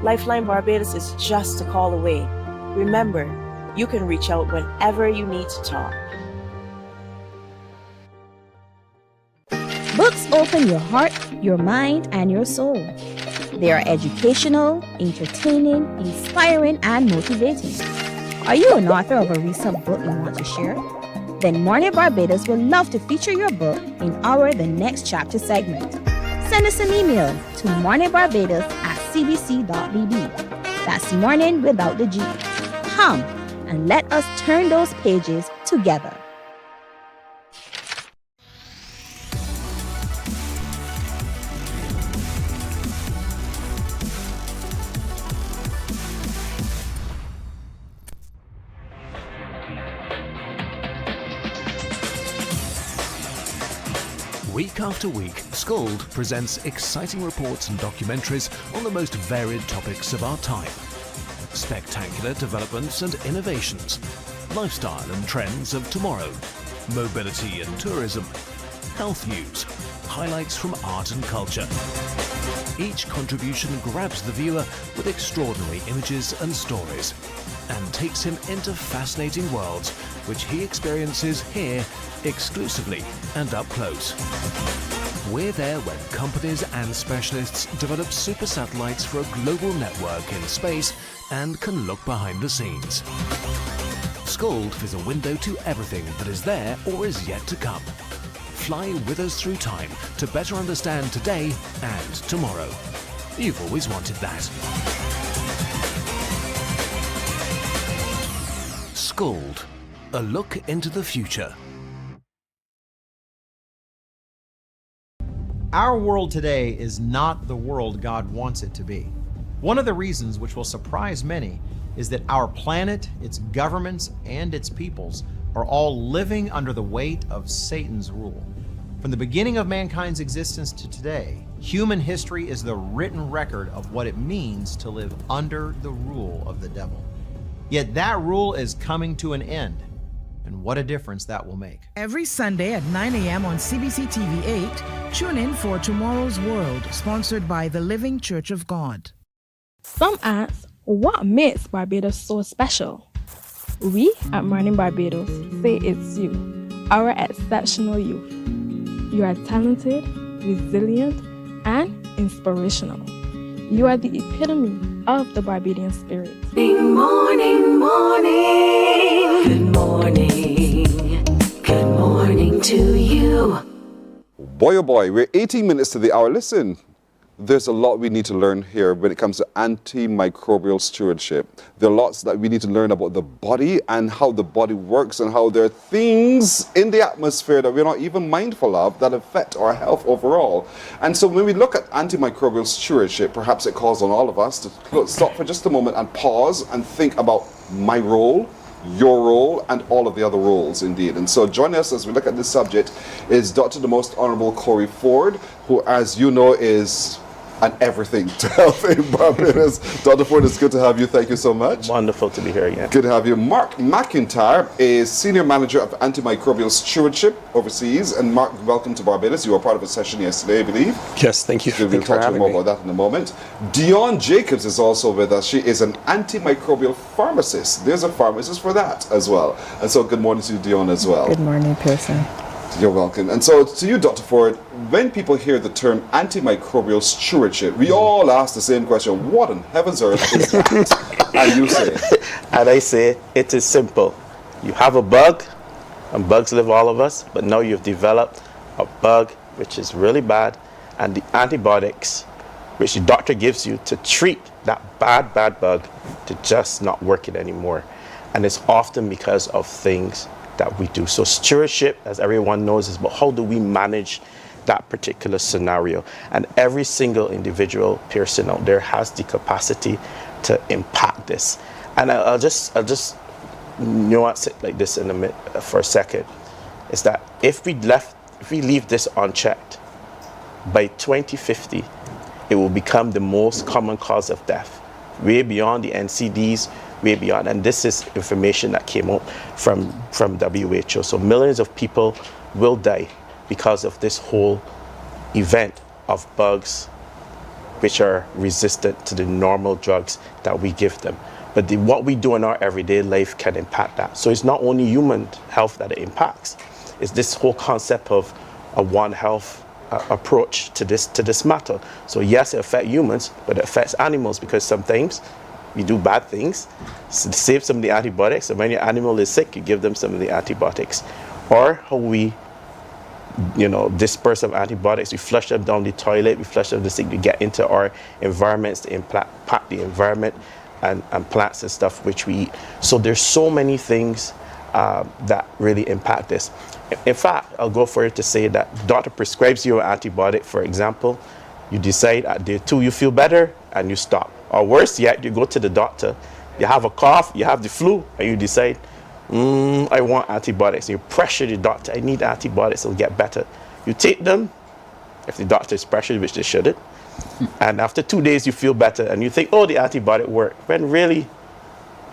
Lifeline Barbados is just a call away. Remember, you can reach out whenever you need to talk. Books open your heart, your mind, and your soul. They are educational, entertaining, inspiring, and motivating. Are you an author of a recent book you want to share? Then Mornin Barbados would love to feature your book in our The Next Chapter segment. Send us an email to morninbarbados@cbc.bb. That's morning without the G. Come and let us turn those pages together. Week after week, Scold presents exciting reports and documentaries on the most varied topics of our time. Spectacular developments and innovations, lifestyle and trends of tomorrow, mobility and tourism, health news, highlights from art and culture. Each contribution grabs the viewer with extraordinary images and stories and takes him into fascinating worlds which he experiences here exclusively and up close. We're there when companies and specialists develop super satellites for a global network in space and can look behind the scenes. Scold is a window to everything that is there or is yet to come. Fly with us through time to better understand today and tomorrow. You've always wanted that. Scold, a look into the future. Our world today is not the world God wants it to be. One of the reasons, which will surprise many, is that our planet, its governments, and its peoples are all living under the weight of Satan's rule. From the beginning of mankind's existence to today, human history is the written record of what it means to live under the rule of the devil. Yet that rule is coming to an end, and what a difference that will make. Every Sunday at 9 a.m. on CBC TV 8, tune in for Tomorrow's World, sponsored by the Living Church of God. Some ask, what makes Barbados so special? We at Mornin Barbados say it's you, our exceptional youth. You are talented, resilient, and inspirational. You are the epitome of the Barbadian spirit. Morning, morning. Good morning. Good morning to you. Boy, oh boy, we're 18 minutes to the hour. Listen, there's a lot we need to learn here when it comes to antimicrobial stewardship. There are lots that we need to learn about the body and how the body works and how there are things in the atmosphere that we're not even mindful of that affect our health overall. And so when we look at antimicrobial stewardship, perhaps it calls on all of us to stop for just a moment and pause and think about my role, your role, and all of the other roles indeed. And so join us as we look at this subject is Dr. the Most Honorable Corey Ford, who, as you know, is an everything to health in Barbados. Dr. Ford, it's good to have you. Thank you so much. Wonderful to be here again. Good to have you. Mark McIntyre is Senior Manager of Antimicrobial Stewardship overseas. And Mark, welcome to Barbados. You were part of a session yesterday, I believe. Yes, thank you. We'll talk to you more about that in a moment. Dion Jacobs is also with us. She is an antimicrobial pharmacist. There's a pharmacist for that as well. And so good morning to you, Dion, as well. Good morning, Pearson. You're welcome. And so to you, Dr. Ford, when people hear the term antimicrobial stewardship, we all ask the same question, what in heaven's earth is that? And you say? And I say, it is simple. You have a bug, and bugs live all of us, but now you've developed a bug which is really bad, and the antibiotics which the doctor gives you to treat that bad bug to just not work it anymore. And it's often because of things that we do. So stewardship, as everyone knows, is about how do we manage that particular scenario. And every single individual person out there has the capacity to impact this. And I'll just nuance it like this in a minute, for a second. Is that if we leave this unchecked, by 2050, it will become the most common cause of death, way beyond the NCDs, way beyond. And this is information that came out from WHO. So millions of people will die because of this whole event of bugs which are resistant to the normal drugs that we give them. But what we do in our everyday life can impact that. So it's not only human health that it impacts. It's this whole concept of a One Health approach to this matter. So yes, it affects humans, but it affects animals, because sometimes we do bad things, save some of the antibiotics, and when your animal is sick, you give them some of the antibiotics. Or how we, disperse of antibiotics, we flush them down the toilet, we flush them the sink to get into our environments, to impact the environment and plants and stuff which we eat. So there's so many things that really impact this. In fact, I'll go further to say that the doctor prescribes you an antibiotic, for example, you decide at day 2 you feel better and you stop. Or worse yet, you go to the doctor, you have a cough, you have the flu, and you decide, I want antibiotics. You pressure the doctor, I need antibiotics, it'll get better. You take them, if the doctor is pressured, which they shouldn't, and after 2 days you feel better and you think, oh, the antibiotic worked, when really,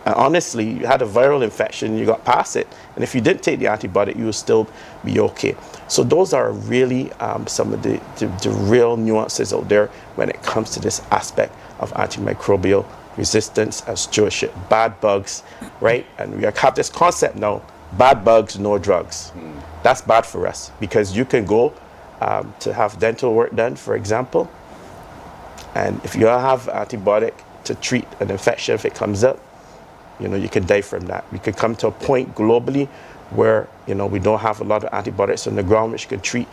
honestly, you had a viral infection, you got past it, and if you didn't take the antibiotic, you will still be okay. So those are really some of the real nuances out there when it comes to this aspect of antimicrobial resistance and stewardship. Bad bugs, right? And we have this concept now, bad bugs, no drugs. That's bad for us because you can go to have dental work done, for example, and if you don't have antibiotic to treat an infection, if it comes up, you know, you can die from that. We could come to a point globally where, you know, we don't have a lot of antibiotics on the ground which can treat,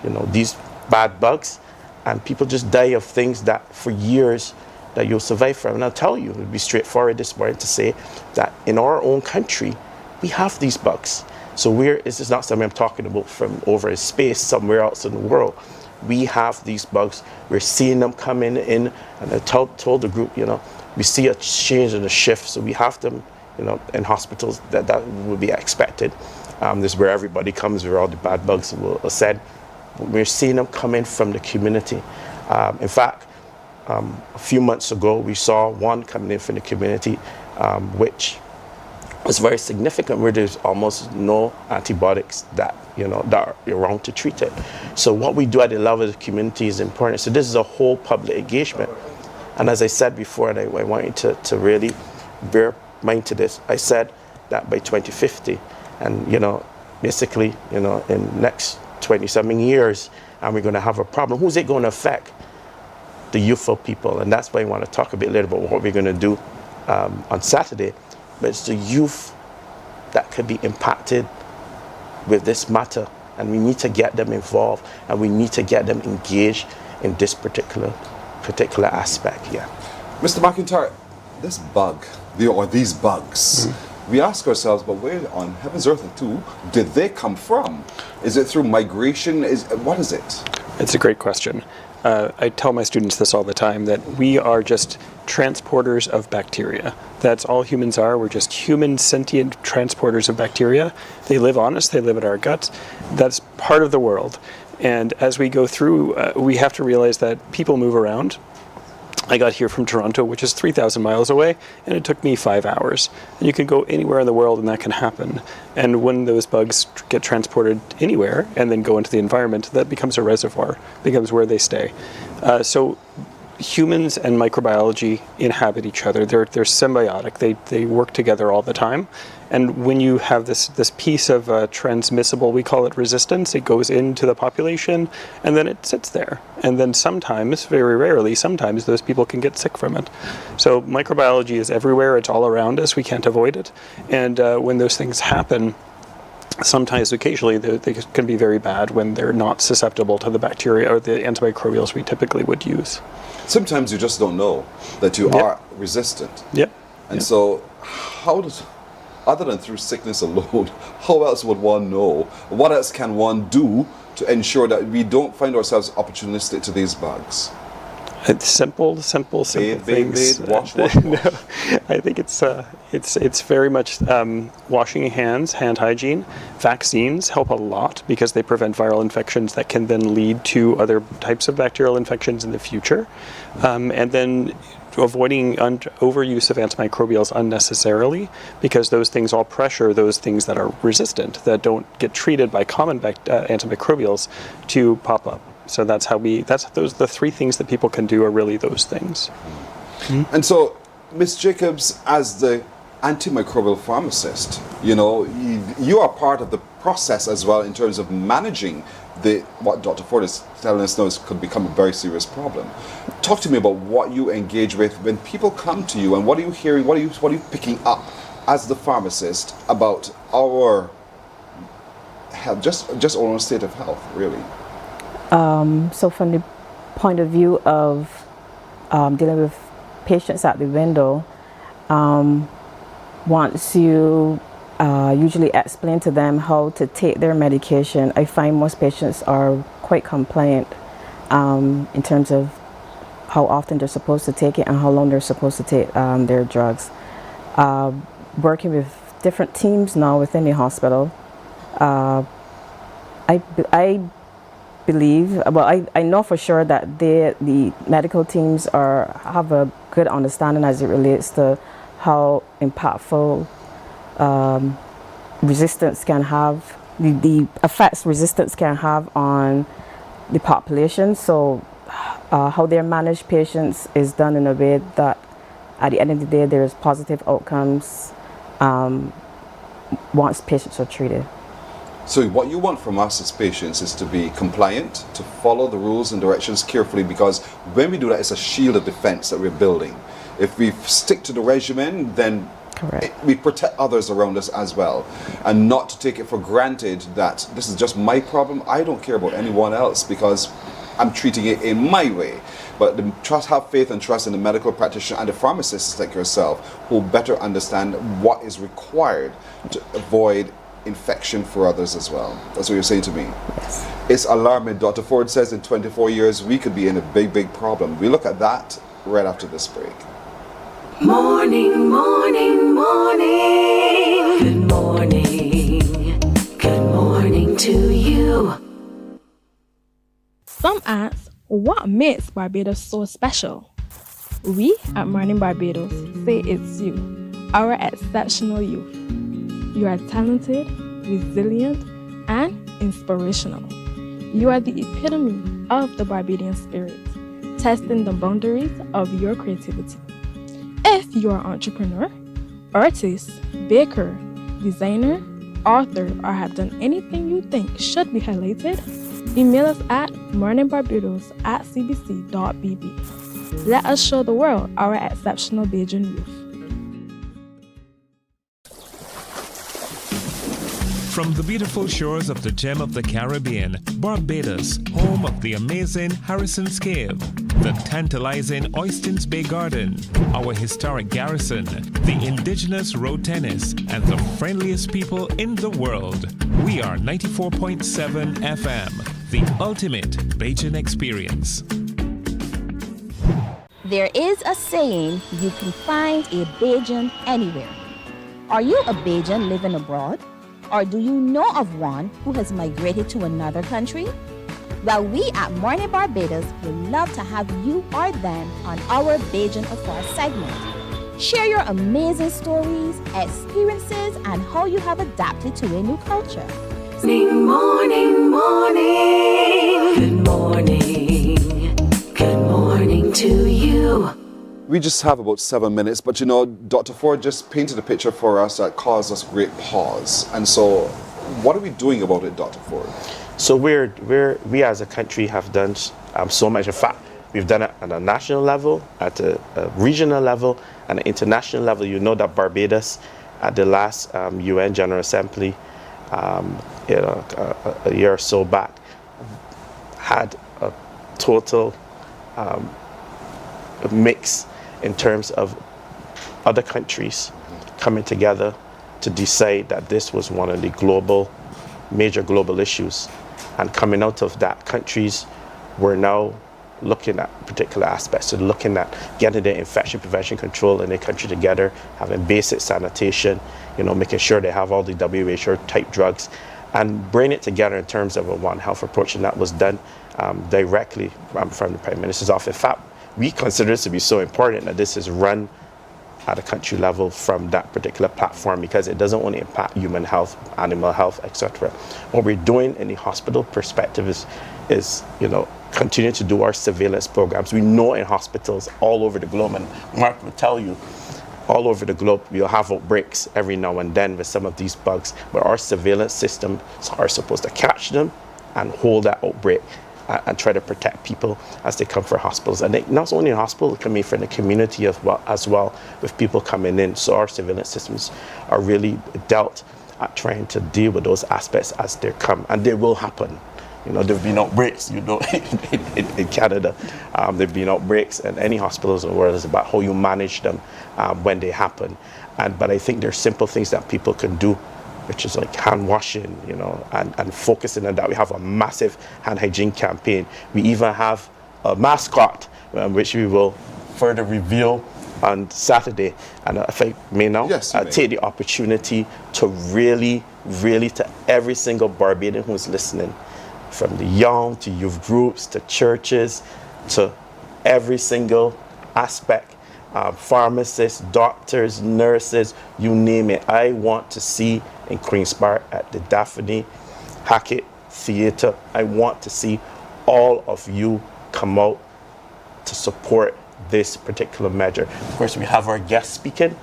you know, these bad bugs, and people just die of things that for years that you'll survive from. And I'll tell you, it'll be straightforward this morning to say that in our own country, we have these bugs. So this is not something I'm talking about from over in space somewhere else in the world. We have these bugs. We're seeing them coming in, and I told the group, you know, we see a change in the shift, so we have them, you know, in hospitals. That would be expected. This is where everybody comes, where all the bad bugs are said. We're seeing them come in from the community. In fact, a few months ago, we saw one coming in from the community, which was very significant, where there's almost no antibiotics that, you know, that are around to treat it. So what we do at the level of the community is important. So this is a whole public engagement. And as I said before, and I want you to really bear mind to this, I said that by 2050, and, you know, basically, you know, in the next 27 years, and we're going to have a problem. Who's it going to affect? The youthful people. And that's why I want to talk a bit later about what we're going to do on Saturday. But it's the youth that could be impacted with this matter, and we need to get them involved, and we need to get them engaged in this particular aspect. Yeah. Mr. McIntyre, this bug, or these bugs, we ask ourselves, but where on heaven's earth too did they come from? Is it through migration? What is it? It's a great question. I tell my students this all the time, that we are just transporters of bacteria. That's all humans are. We're just human sentient transporters of bacteria. They live on us, they live in our guts. That's part of the world. And as we go through, we have to realize that people move around. I got here from Toronto, which is 3,000 miles away, and it took me 5 hours. And you can go anywhere in the world and that can happen. And when those bugs get transported anywhere and then go into the environment, that becomes a reservoir, becomes where they stay. So humans and microbiology inhabit each other. They're symbiotic. They work together all the time. And when you have this piece of transmissible, we call it resistance, it goes into the population and then it sits there. And then sometimes, very rarely, sometimes those people can get sick from it. So microbiology is everywhere. It's all around us. We can't avoid it. And when those things happen, sometimes, occasionally, they can be very bad when they're not susceptible to the bacteria or the antimicrobials we typically would use. Sometimes you just don't know that you are resistant. Yep. And so how does, other than through sickness alone, how else would one know? What else can one do to ensure that we don't find ourselves opportunistic to these bugs? It's simple things. Wash. No, I think it's very much washing your hands, hand hygiene. Vaccines help a lot because they prevent viral infections that can then lead to other types of bacterial infections in the future. And then avoiding overuse of antimicrobials unnecessarily, because those things all pressure those things that are resistant, that don't get treated by common antimicrobials, to pop up. So the 3 things that people can do are really those things. Mm-hmm. And so, Ms. Jacobs, as the antimicrobial pharmacist, you know, you are part of the process as well in terms of managing what Dr. Ford is telling us now could become a very serious problem. Talk to me about what you engage with when people come to you, and what are you hearing, what are you picking up as the pharmacist about our health, just our own state of health, really? So from the point of view of dealing with patients at the window, once you usually explain to them how to take their medication, I find most patients are quite compliant in terms of how often they're supposed to take it and how long they're supposed to take their drugs. Working with different teams now within the hospital, I believe, well, I know for sure that the medical teams have a good understanding as it relates to how impactful resistance can have, the effects resistance can have on the population. So how they manage patients is done in a way that at the end of the day there is positive outcomes once patients are treated. So what you want from us as patients is to be compliant, to follow the rules and directions carefully, because when we do that, it's a shield of defense that we're building. If we stick to the regimen, then we protect others around us as well, and not to take it for granted that this is just my problem. I don't care about anyone else because I'm treating it in my way. But have faith and trust in the medical practitioner and the pharmacists like yourself who better understand what is required to avoid infection for others as well. That's what you're saying to me. Yes. It's alarming. Dr. Ford says in 24 years we could be in a big problem. We look at that right after this break. Morning, morning, morning. Good morning. Good morning to you. Some ask, what makes Barbados so special? We at Mornin Barbados say it's you, our exceptional youth. You are talented, resilient, and inspirational. You are the epitome of the Barbadian spirit, testing the boundaries of your creativity. If you are an entrepreneur, artist, baker, designer, author, or have done anything you think should be highlighted, email us at morninbarbados@cbc.bb. Let us show the world our exceptional Bajan youth. From the beautiful shores of the gem of the Caribbean, Barbados, home of the amazing Harrison's Cave, the tantalizing Oystins Bay Garden, our historic garrison, the indigenous road tennis, and the friendliest people in the world. We are 94.7 FM, the ultimate Bajan experience. There is a saying, you can find a Bajan anywhere. Are you a Bajan living abroad? Or do you know of one who has migrated to another country? Well, we at Mornin Barbados would love to have you or them on our Bajan Afar segment. Share your amazing stories, experiences, and how you have adapted to a new culture. Morning, morning, morning. Good morning. Good morning to you. We just have about 7 minutes, but you know, Dr. Ford just painted a picture for us that caused us great pause. And so, what are we doing about it, Dr. Ford? So we as a country have done so much. In fact, we've done it at a national level, at a regional level, and an international level. You know that Barbados, at the last UN General Assembly, a year or so back, had a total mix in terms of other countries coming together to decide that this was one of the major global issues. And coming out of that, countries were now looking at particular aspects, so looking at getting the infection prevention control in their country together, having basic sanitation, making sure they have all the WHO type drugs, and bring it together in terms of a One Health approach. And that was done directly from the Prime Minister's office. In fact, we consider this to be so important that this is run at a country level from that particular platform, because it doesn't only impact human health, animal health, etc. What we're doing in the hospital perspective is continue to do our surveillance programs. We know in hospitals all over the globe, and Mark will tell you, all over the globe, we'll have outbreaks every now and then with some of these bugs, but our surveillance systems are supposed to catch them and hold that outbreak and try to protect people as they come for hospitals. And not only in hospitals, coming from the community as well, with people coming in. So our surveillance systems are really dealt at trying to deal with those aspects as they come. And they will happen. There've been outbreaks, in Canada. There've been outbreaks in any hospitals in the world. It's about how you manage them when they happen. But I think there's simple things that people can do, which is like hand washing, and focusing on that. We have a massive hand hygiene campaign. We even have a mascot, which we will further reveal on Saturday. And if I may now, take the opportunity to really to every single Barbadian who's listening, from the young to youth groups to churches to every single aspect. Pharmacists, doctors, nurses, you name it. I want to see in Queen's Park at the Daphne Hackett Theatre, I want to see all of you come out to support this particular measure. Of course, we have our guest speaking,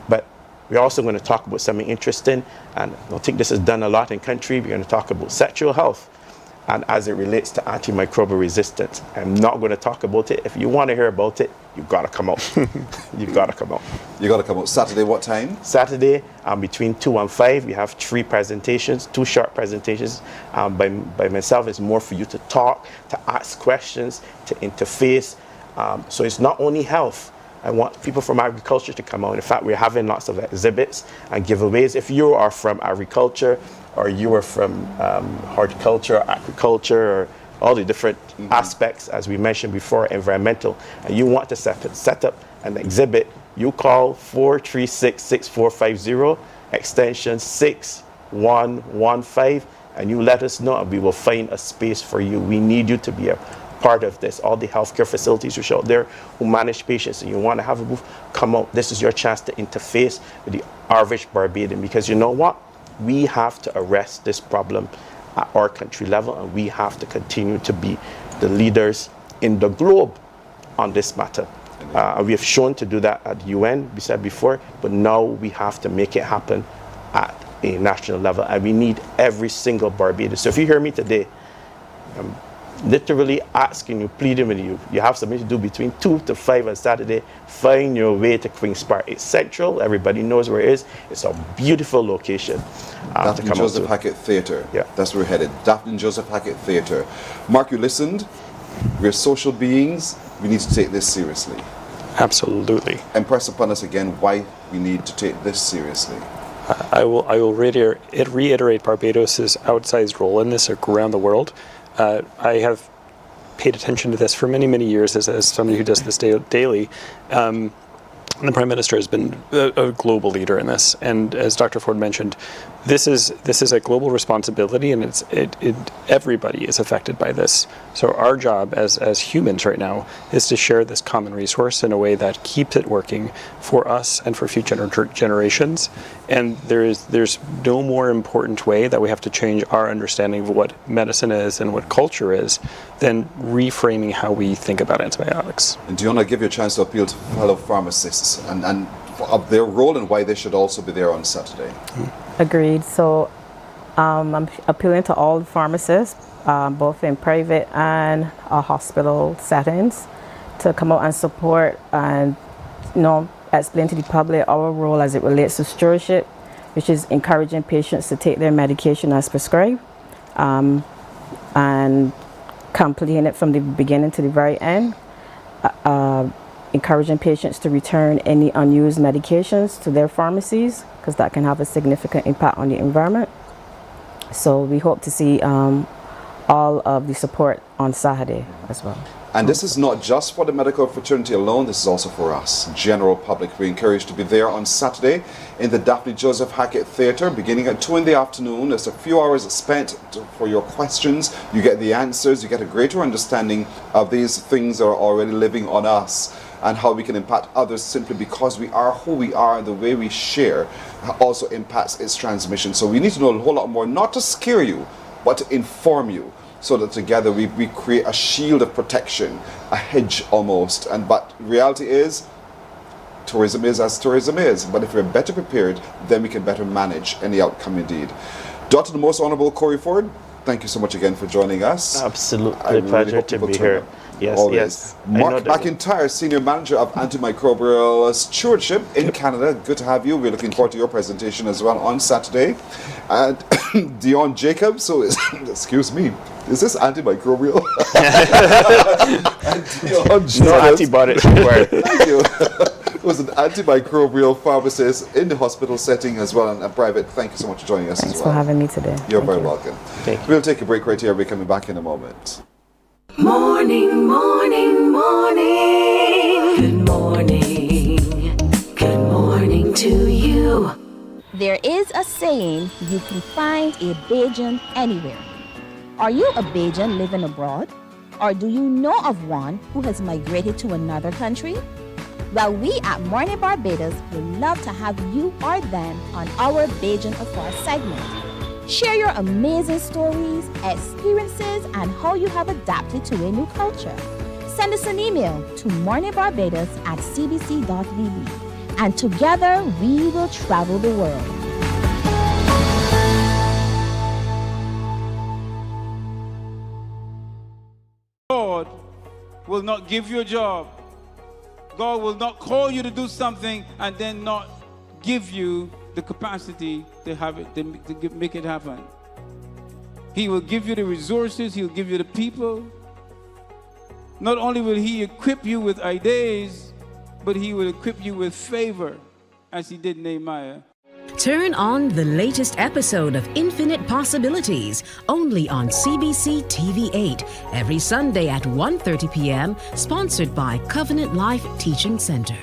but we're also going to talk about something interesting, and I don't think this is done a lot in country. We're going to talk about sexual health and as it relates to antimicrobial resistance. I'm not going to talk about it. If you want to hear about it, you've got to come out. You've got to come out. You got to come out. Saturday, what time? Saturday, between 2 and 5, we have 3 presentations, 2 short presentations. By myself, it's more for you to talk, to ask questions, to interface. So it's not only health. I want people from agriculture to come out. In fact, we're having lots of exhibits and giveaways. If you are from agriculture, or you are from horticulture, agriculture, or all the different aspects, as we mentioned before, environmental, and you want to set up an exhibit, you call 436-6450, extension 6115, and you let us know, and we will find a space for you. We need you to be a part of this. All the healthcare facilities which are out there who manage patients, and you want to have a booth, come out. This is your chance to interface with the average Barbadian, because you know what? We have to arrest this problem at our country level, and we have to continue to be the leaders in the globe on this matter. We have shown to do that at the UN, we said before, but now we have to make it happen at a national level, and we need every single Barbados. So if you hear me today, I'm literally asking you, pleading with you, you have something to do between 2 to 5 on Saturday, find your way to Queen's Park. It's central, everybody knows where it is. It's a beautiful location. Daphne Joseph Hackett Theatre. Yeah. That's where we're headed. Daphne Joseph Hackett Theatre. Mark, you listened. We're social beings. We need to take this seriously. Absolutely. Impress upon us again why we need to take this seriously. I will reiterate Barbados' outsized role in this around the world. I have paid attention to this for many, many years as somebody who does this daily. The Prime Minister has been a global leader in this, and as Dr. Ford mentioned, this is a global responsibility, and everybody is affected by this. So our job as humans right now is to share this common resource in a way that keeps it working for us and for future generations. And there's no more important way that we have to change our understanding of what medicine is and what culture is than reframing how we think about antibiotics. And do you want to give you a chance to appeal to fellow pharmacists and of their role and why they should also be there on Saturday? Agreed. So I'm appealing to all pharmacists, both in private and hospital settings, to come out and support and explain to the public our role as it relates to stewardship, which is encouraging patients to take their medication as prescribed and completing it from the beginning to the very end, encouraging patients to return any unused medications to their pharmacies, because that can have a significant impact on the environment. So we hope to see all of the support on Saturday as well. And this is not just for the medical fraternity alone, this is also for us, general public. We're encouraged to be there on Saturday in the Daphne Joseph Hackett Theatre, beginning at 2 in the afternoon. There's a few hours spent for your questions. You get the answers, you get a greater understanding of these things that are already living on us and how we can impact others simply because we are who we are, and the way we share also impacts its transmission. So we need to know a whole lot more, not to scare you, but to inform you, so that together we create a shield of protection, a hedge almost. But reality is, tourism is as tourism is. But if we're better prepared, then we can better manage any outcome indeed. Dr. the Most Honorable Corey Ford, thank you so much again for joining us. Absolutely, pleasure to be here. Yes, always. Yes. Mark McIntyre, Senior Manager of Antimicrobial Stewardship in Canada. Good to have you. We're looking forward to your presentation as well on Saturday. And Dion Jacobs, so excuse me, is this antimicrobial? No antibiotics required. Thank you. Was an antimicrobial pharmacist in the hospital setting as well, and a private. Thank you so much for joining us. Thanks as well. for having me today. You're very welcome. We'll take a break right here. We're coming back in a moment. Morning, morning, morning. Good morning. Good morning to you. There is a saying, you can find a Bajan anywhere. Are you a Bajan living abroad? Or do you know of one who has migrated to another country? Well, we at Mornin Barbados would love to have you or them on our Bajan Afar segment. Share your amazing stories, experiences, and how you have adapted to a new culture. Send us an email to morninbarbados@cbc.vb, and together we will travel the world. God will not give you a job. God will not call you to do something and then not give you the capacity to have it, to make it happen. He will give you the resources, He'll give you the people. Not only will He equip you with ideas, but He will equip you with favor, as He did Nehemiah. Turn on the latest episode of Infinite Possibilities, only on CBC TV8, every Sunday at 1:30 p.m., sponsored by Covenant Life Teaching Center.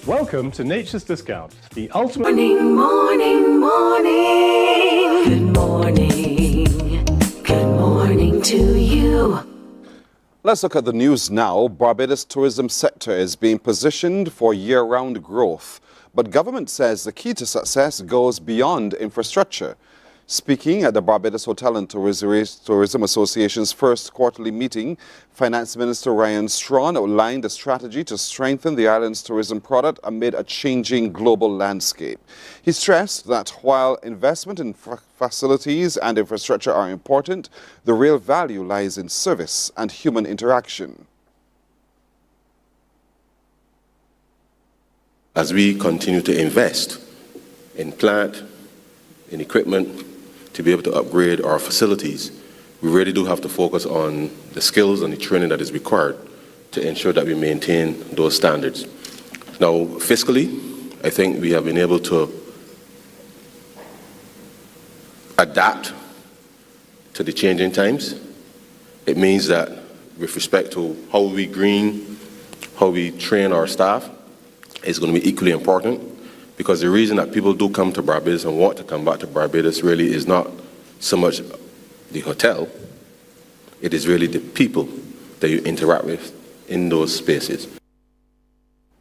Welcome to Nature's Discount, the ultimate... Morning, morning, morning. Good morning. Good morning to you. Let's look at the news now. Barbados' tourism sector is being positioned for year-round growth. But government says the key to success goes beyond infrastructure. Speaking at the Barbados Hotel and Tourism Association's first quarterly meeting, Finance Minister Ryan Strawn outlined a strategy to strengthen the island's tourism product amid a changing global landscape. He stressed that while investment in facilities and infrastructure are important, the real value lies in service and human interaction. As we continue to invest in plant, in equipment, to be able to upgrade our facilities, we really do have to focus on the skills and the training that is required to ensure that we maintain those standards. Now, fiscally, I think we have been able to adapt to the changing times. It means that with respect to how we green, how we train our staff, is going to be equally important, because the reason that people do come to Barbados and want to come back to Barbados really is not so much the hotel, it is really the people that you interact with in those spaces.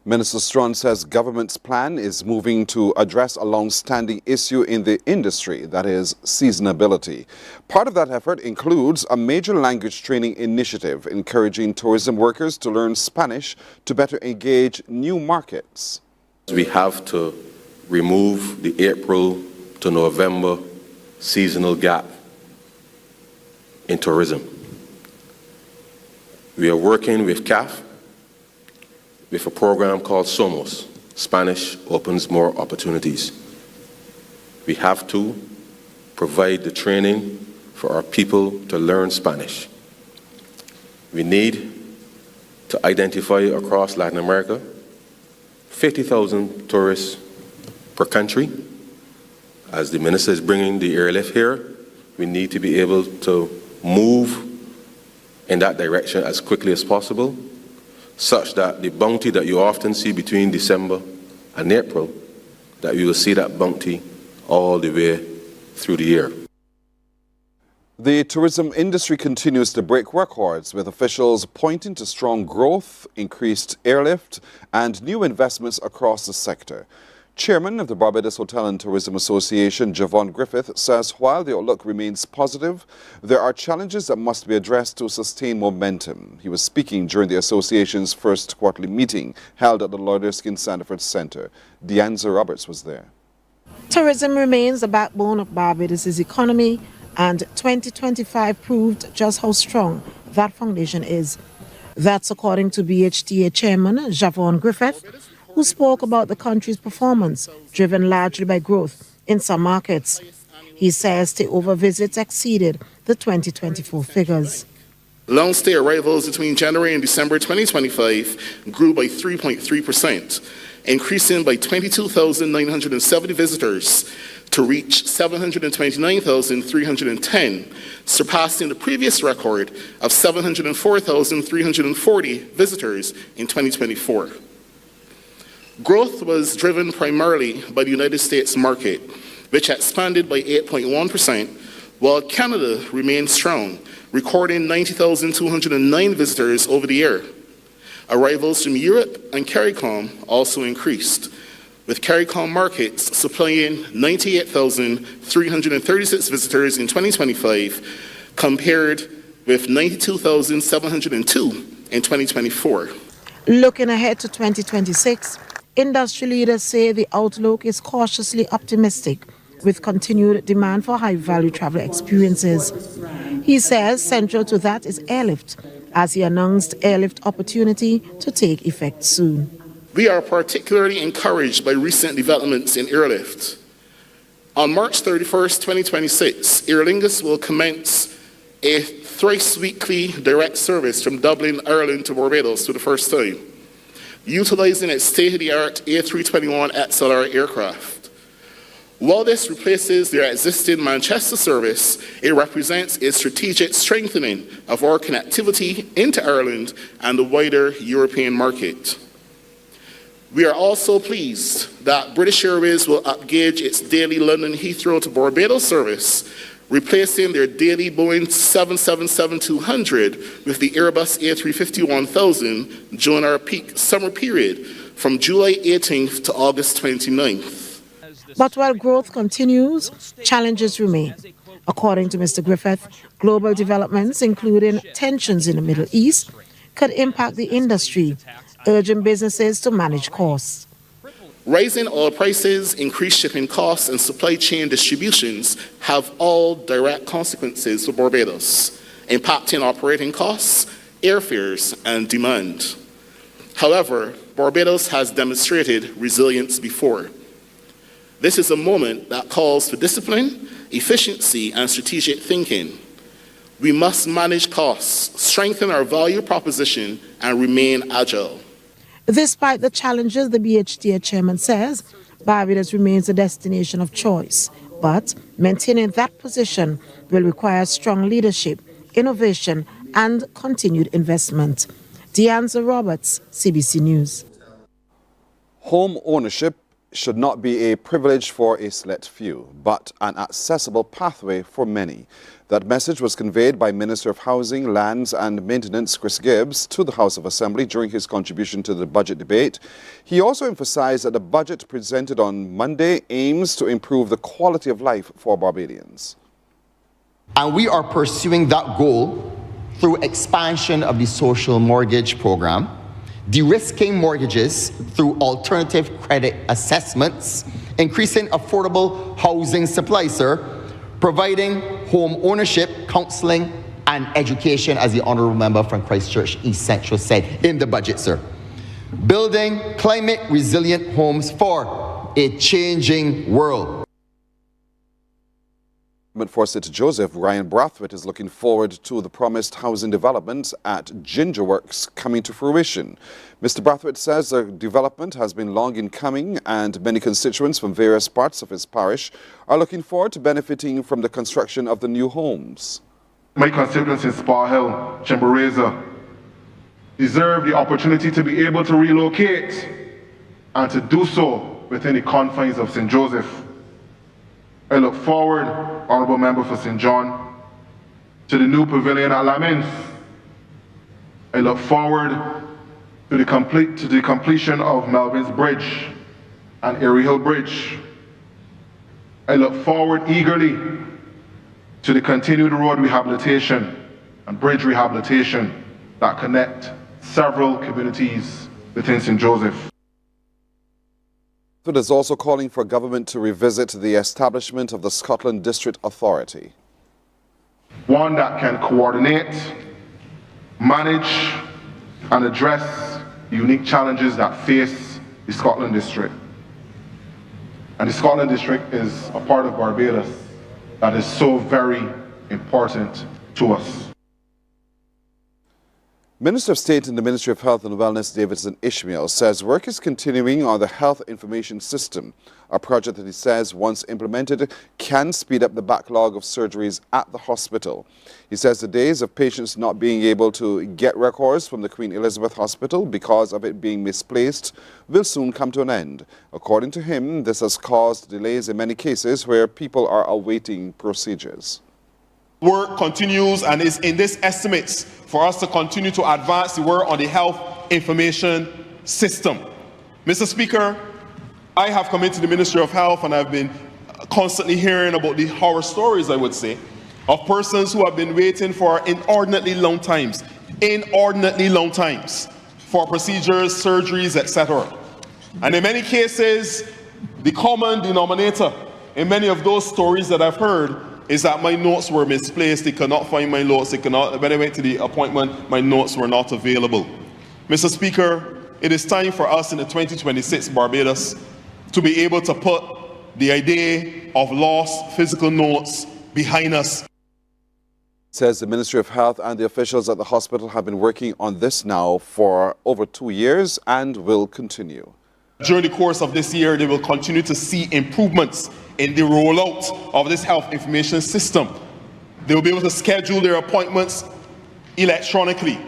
Minister Strawn says government's plan is moving to address a long-standing issue in the industry, that is seasonability. Part of that effort includes a major language training initiative encouraging tourism workers to learn Spanish to better engage new markets. We have to remove the April to November seasonal gap in tourism. We are working with CAF with a program called SOMOS, Spanish Opens More Opportunities. We have to provide the training for our people to learn Spanish. We need to identify across Latin America 50,000 tourists per country. As the minister is bringing the airlift here, we need to be able to move in that direction as quickly as possible, such that the bounty that you often see between December and April, that you will see that bounty all the way through the year. The tourism industry continues to break records, with officials pointing to strong growth, increased airlift, and new investments across the sector. Chairman of the Barbados Hotel and Tourism Association, Javon Griffith, says while the outlook remains positive, there are challenges that must be addressed to sustain momentum. He was speaking during the association's first quarterly meeting held at the Lauderskin Sandiford Centre. Deanza Roberts was there. Tourism remains the backbone of Barbados' economy, and 2025 proved just how strong that foundation is. That's according to BHTA Chairman Javon Griffith, who spoke about the country's performance, driven largely by growth in some markets. He says stay-over visits exceeded the 2024 figures. Long-stay arrivals between January and December 2025 grew by 3.3%, increasing by 22,970 visitors to reach 729,310, surpassing the previous record of 704,340 visitors in 2024. Growth was driven primarily by the United States market, which expanded by 8.1%, while Canada remained strong, recording 90,209 visitors over the year. Arrivals from Europe and CARICOM also increased, with CARICOM markets supplying 98,336 visitors in 2025, compared with 92,702 in 2024. Looking ahead to 2026, industry leaders say the outlook is cautiously optimistic, with continued demand for high-value travel experiences. He says central to that is airlift, as he announced airlift opportunity to take effect soon. We are particularly encouraged by recent developments in airlift. On March 31st, 2026, Aer Lingus will commence a thrice-weekly direct service from Dublin, Ireland to Barbados for the first time, utilizing its state-of-the-art A321 XLR aircraft. While this replaces their existing Manchester service, it represents a strategic strengthening of our connectivity into Ireland and the wider European market. We are also pleased that British Airways will upgauge its daily London Heathrow to Barbados service, replacing their daily Boeing 777-200 with the Airbus A350-1000 during our peak summer period from July 18th to August 29th. But while growth continues, challenges remain. According to Mr. Griffith, global developments, including tensions in the Middle East, could impact the industry, urging businesses to manage costs. Rising oil prices, increased shipping costs, and supply chain distributions have all direct consequences for Barbados, impacting operating costs, airfares, and demand. However, Barbados has demonstrated resilience before. This is a moment that calls for discipline, efficiency, and strategic thinking. We must manage costs, strengthen our value proposition, and remain agile. Despite the challenges, the BHTA chairman says Barbados remains a destination of choice, but maintaining that position will require strong leadership, innovation, and continued investment. Deanza Roberts, CBC News. Home ownership should not be a privilege for a select few, but an accessible pathway for many. That message was conveyed by Minister of Housing, Lands and Maintenance Chris Gibbs to the House of Assembly during his contribution to the budget debate. He also emphasized that the budget presented on Monday aims to improve the quality of life for Barbadians. And we are pursuing that goal through expansion of the social mortgage program, de-risking mortgages through alternative credit assessments, increasing affordable housing supply, sir, providing home ownership, counseling, and education, as the Honourable Member from Christchurch East Central said in the budget, sir. Building climate-resilient homes for a changing world. For St. Joseph, Ryan Brathwaite is looking forward to the promised housing development at Gingerworks coming to fruition. Mr. Brathwaite says the development has been long in coming and many constituents from various parts of his parish are looking forward to benefiting from the construction of the new homes. My constituents in Spa Hill, Chimborazo, deserve the opportunity to be able to relocate and to do so within the confines of St. Joseph. I look forward, Honourable Member for St. John, to the new pavilion at Lamins. I look forward to the completion of Melvin's Bridge and Erie Hill Bridge. I look forward eagerly to the continued road rehabilitation and bridge rehabilitation that connect several communities within St. Joseph. It is also calling for government to revisit the establishment of the Scotland District Authority. One that can coordinate, manage, and address the unique challenges that face the Scotland District. And the Scotland District is a part of Barbados that is so very important to us. Minister of State in the Ministry of Health and Wellness, Davidson Ishmael, says work is continuing on the Health Information System, a project that he says, once implemented, can speed up the backlog of surgeries at the hospital. He says the days of patients not being able to get records from the Queen Elizabeth Hospital because of it being misplaced will soon come to an end. According to him, this has caused delays in many cases where people are awaiting procedures. Work continues and is in this estimates for us to continue to advance the work on the health information system. Mr. Speaker, I have come into the Ministry of Health and I've been constantly hearing about the horror stories, I would say, of persons who have been waiting for inordinately long times for procedures, surgeries, etc. And in many cases, the common denominator in many of those stories that I've heard is that my notes were misplaced. They could not find my notes. When I went to the appointment, my notes were not available. Mr. Speaker, it is time for us in the 2026 Barbados to be able to put the idea of lost physical notes behind us. Says the Ministry of Health and the officials at the hospital have been working on this now for over 2 years and will continue. During the course of this year, they will continue to see improvements in the rollout of this health information system. They will be able to schedule their appointments electronically.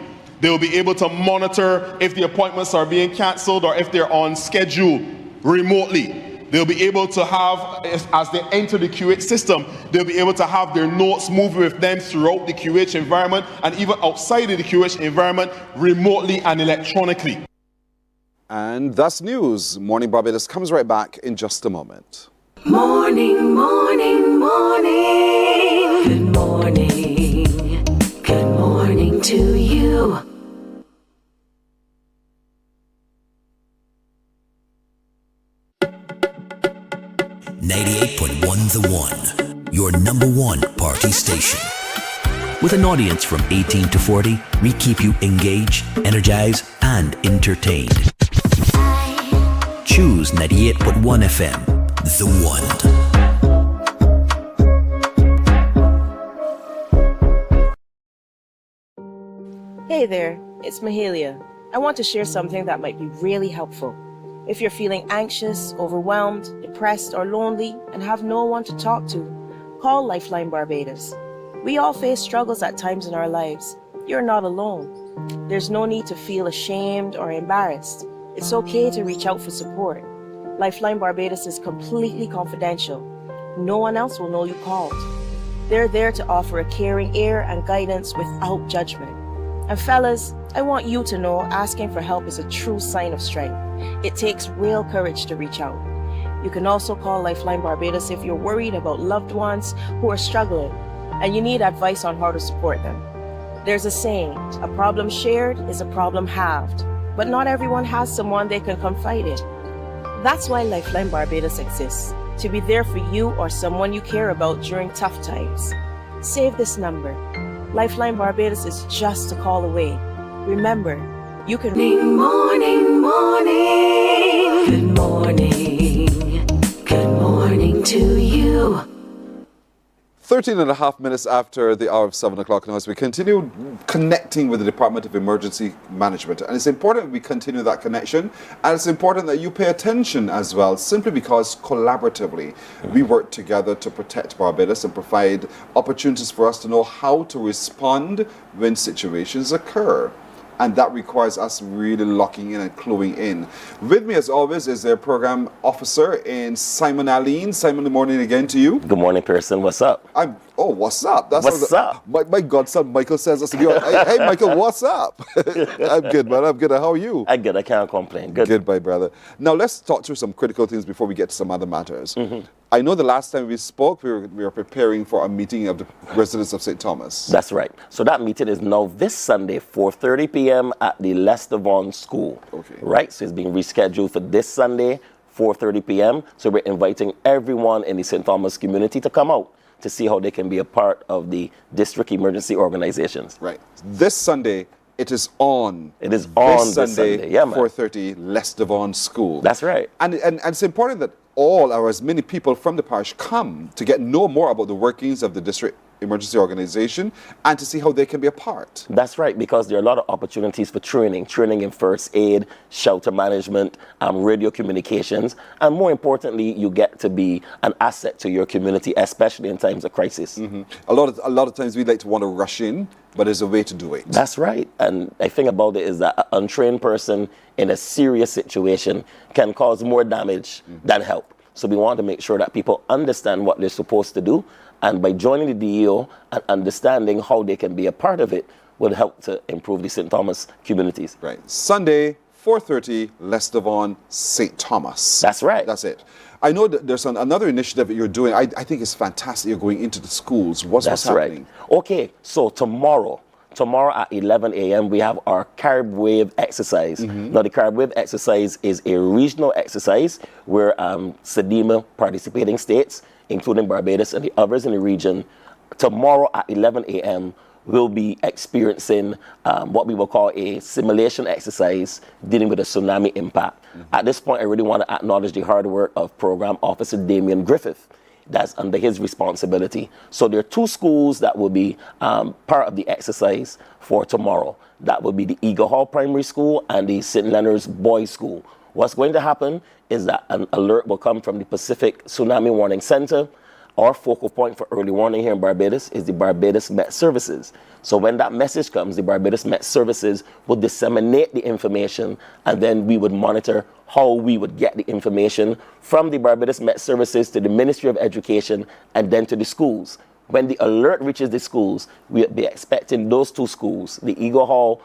They will be able to monitor if the appointments are being cancelled or if they're on schedule remotely. They'll be able to have, as they enter the QH system, they'll be able to have their notes moving with them throughout the QH environment and even outside of the QH environment remotely and electronically. And that's news. Morning Barbados comes right back in just a moment. Morning, morning, morning. Good morning. Good morning to you. The One, your number one party station. With an audience from 18 to 40, we keep you engaged, energized, and entertained. Choose 98.1 FM, The One. Hey there, it's Mahalia. I want to share something that might be really helpful. If you're feeling anxious, overwhelmed, depressed, or lonely and have no one to talk to, call Lifeline Barbados. We all face struggles at times in our lives. You're not alone. There's no need to feel ashamed or embarrassed. It's okay to reach out for support. Lifeline Barbados is completely confidential. No one else will know you called. They're there to offer a caring ear and guidance without judgment. And fellas, I want you to know asking for help is a true sign of strength. It takes real courage to reach out. You can also call Lifeline Barbados if you're worried about loved ones who are struggling and you need advice on how to support them. There's a saying, a problem shared is a problem halved, but not everyone has someone they can confide in. That's why Lifeline Barbados exists, to be there for you or someone you care about during tough times. Save this number. Lifeline Barbados is just a call away. Remember, you can... Morning, morning. Good morning. Good morning to you. 13 and a half minutes after the hour of 7 o'clock now, as we continue connecting with the Department of Emergency Management. And it's important we continue that connection, and it's important that you pay attention as well, simply because collaboratively we work together to protect Barbados and provide opportunities for us to know how to respond when situations occur. And that requires us really locking in and cluing in. With me, as always, is their program officer in Simon Aline. Simon, good morning again to you. Good morning, Pearson. What's up? What's up? What's up? My godson Michael says us to be on. Hey, Michael, what's up? I'm good, man. I'm good. How are you? I'm good. I can't complain. Good. Good, my brother. Now, let's talk through some critical things before we get to some other matters. I know the last time we spoke, we were preparing for a meeting of the residents of St. Thomas. That's right. So that meeting is now this Sunday, 4:30 p.m. at the Lester Vaughan School. Okay. Right? So it's being rescheduled for this Sunday, 4:30 p.m. So we're inviting everyone in the St. Thomas community to come out to see how they can be a part of the district emergency organizations. Right. This Sunday, it is on. It is on this Sunday, yeah, man. 4:30, Lester Vaughan School. That's right. And it's important that all or as many people from the parish come to know more about the workings of the district emergency organization and to see how they can be a part. That's right, because there are a lot of opportunities for training in first aid, shelter management, radio communications, and more importantly, you get to be an asset to your community, especially in times of crisis. A lot of times we like to want to rush in, but there's a way to do it. That's right. And the thing about it is that an untrained person in a serious situation can cause more damage than help. So we want to make sure that people understand what they're supposed to do And by joining the DEO and understanding how they can be a part of it will help to improve the St. Thomas communities. Right. Sunday, 4:30, Lesdevon, St. Thomas. That's right. That's it. I know that there's another initiative that you're doing. I think it's fantastic. You're going into the schools. What's happening? Right. Okay, so tomorrow at 11 a.m., we have our Carib Wave exercise. Now, the Carib Wave exercise is a regional exercise where SEDEMA participating states, including Barbados and the others in the region, tomorrow at 11 a.m., will be experiencing what we will call a simulation exercise dealing with the tsunami impact. At this point, I really want to acknowledge the hard work of Program Officer Damian Griffith. That's under his responsibility. So there are two schools that will be part of the exercise for tomorrow. That will be the Eagle Hall Primary School and the St. Leonard's Boys School. What's going to happen is that an alert will come from the Pacific Tsunami Warning Center. Our focal point for early warning here in Barbados is the Barbados Met Services. So when that message comes, the Barbados Met Services will disseminate the information, and then we would monitor how we would get the information from the Barbados Met Services to the Ministry of Education and then to the schools. When the alert reaches the schools, we'll be expecting those two schools, the Eagle Hall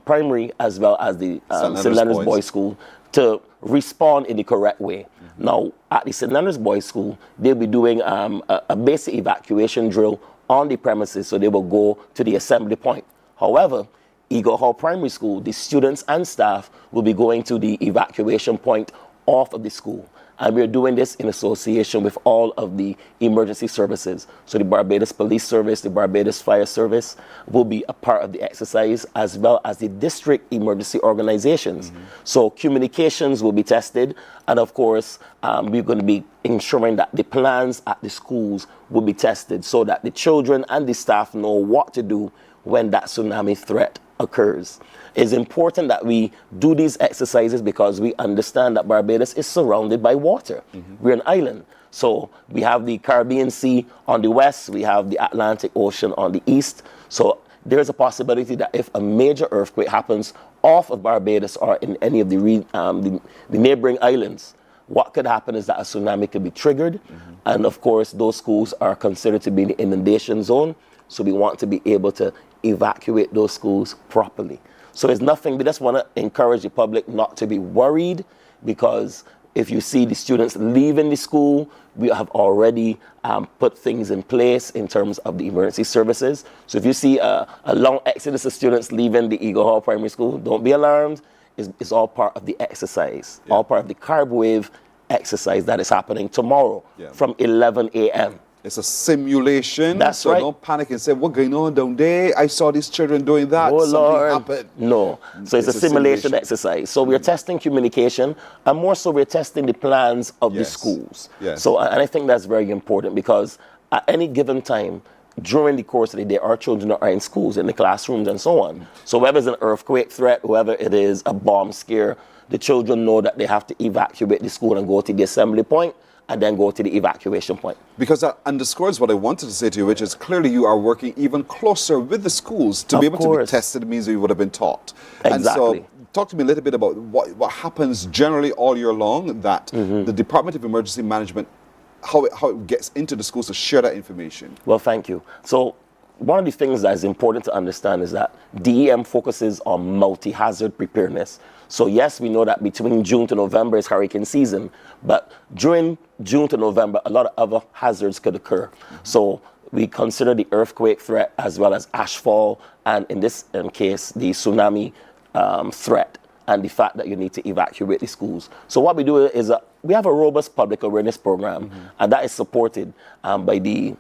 Primary as well as the St. Leonard's Boys School, to respond in the correct way. Now, at the St. Leonard's Boys School, they'll be doing a basic evacuation drill on the premises, so they will go to the assembly point. However, Eagle Hall Primary School, the students and staff will be going to the evacuation point off of the school. And we're doing this in association with all of the emergency services. So the Barbados Police Service, the Barbados Fire Service will be a part of the exercise, as well as the district emergency organizations. So communications will be tested. And of course, we're going to be ensuring that the plans at the schools will be tested so that the children and the staff know what to do when that tsunami threat occurs. It's important that we do these exercises because we understand that Barbados is surrounded by water. We're an island. So we have the Caribbean Sea on the west, we have the Atlantic Ocean on the east. So there's a possibility that if a major earthquake happens off of Barbados or in any of the neighboring islands, what could happen is that a tsunami could be triggered. And of course, those schools are considered to be in the inundation zone. So we want to be able to evacuate those schools properly. So it's nothing, we just want to encourage the public not to be worried, because if you see the students leaving the school, we have already put things in place in terms of the emergency services. So if you see a long exodus of students leaving the Eagle Hall Primary School, don't be alarmed. It's all part of the exercise, all part of the Carib Wave exercise that is happening tomorrow from 11 a.m. It's a simulation. That's so right. Don't panic and say, what's going on down there? I saw these children doing that. Oh, Something Lord. happened. No. So it's a simulation exercise. So we're testing communication, and more so we're testing the plans of the schools. So, and I think that's very important, because at any given time, during the course of the day, our children are in schools, in the classrooms and so on. So whether it's an earthquake threat, whether it is a bomb scare, the children know that they have to evacuate the school and go to the assembly point, and then go to the evacuation point. Because that underscores what I wanted to say to you, which is clearly you are working even closer with the schools. To be able to be tested means that you would have been taught. Exactly. And so talk to me a little bit about what happens generally all year long, that the Department of Emergency Management, how it gets into the schools to share that information. Well, thank you. So one of the things that is important to understand is that DEM focuses on multi-hazard preparedness. So yes, we know that between June to November is hurricane season, but during June to November, a lot of other hazards could occur. So we consider the earthquake threat as well as ashfall, and in this case, the tsunami threat, and the fact that you need to evacuate the schools. So what we do is we have a robust public awareness program, and that is supported by the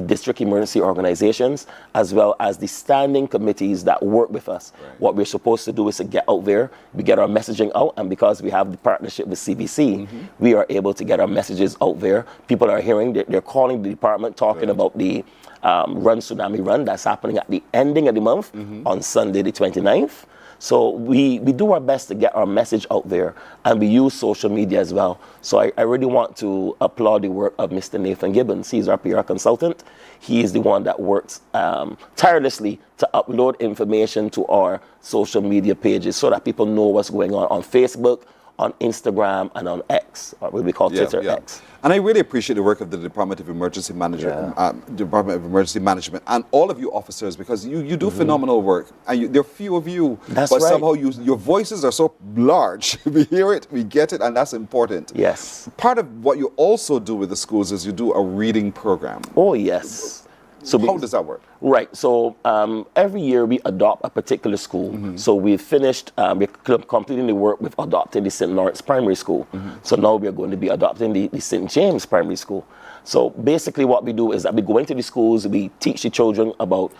district emergency organizations, as well as the standing committees that work with us. What we're supposed to do is to get out there, we get our messaging out, and because we have the partnership with CBC, we are able to get our messages out there. People are hearing, they're calling the department, talking about the Run Tsunami Run that's happening at the ending of the month on Sunday the 29th. So we do our best to get our message out there, and we use social media as well. So I really want to applaud the work of Mr. Nathan Gibbons. He's our PR consultant. He is the one that works tirelessly to upload information to our social media pages so that people know what's going on Facebook, on Instagram and on X, or what we call Twitter X. And I really appreciate the work of the Department of Emergency Management, and all of you officers, because you do phenomenal work. And there are few of you, but somehow your voices are so large. We hear it, we get it, and that's important. Yes. Part of what you also do with the schools is you do a reading program. Oh, yes. So how does that work? Right. So every year we adopt a particular school. So we've finished, we're completing the work with adopting the St. Lawrence Primary School. So now we're going to be adopting the St. James Primary School. So basically what we do is that we go into the schools, we teach the children about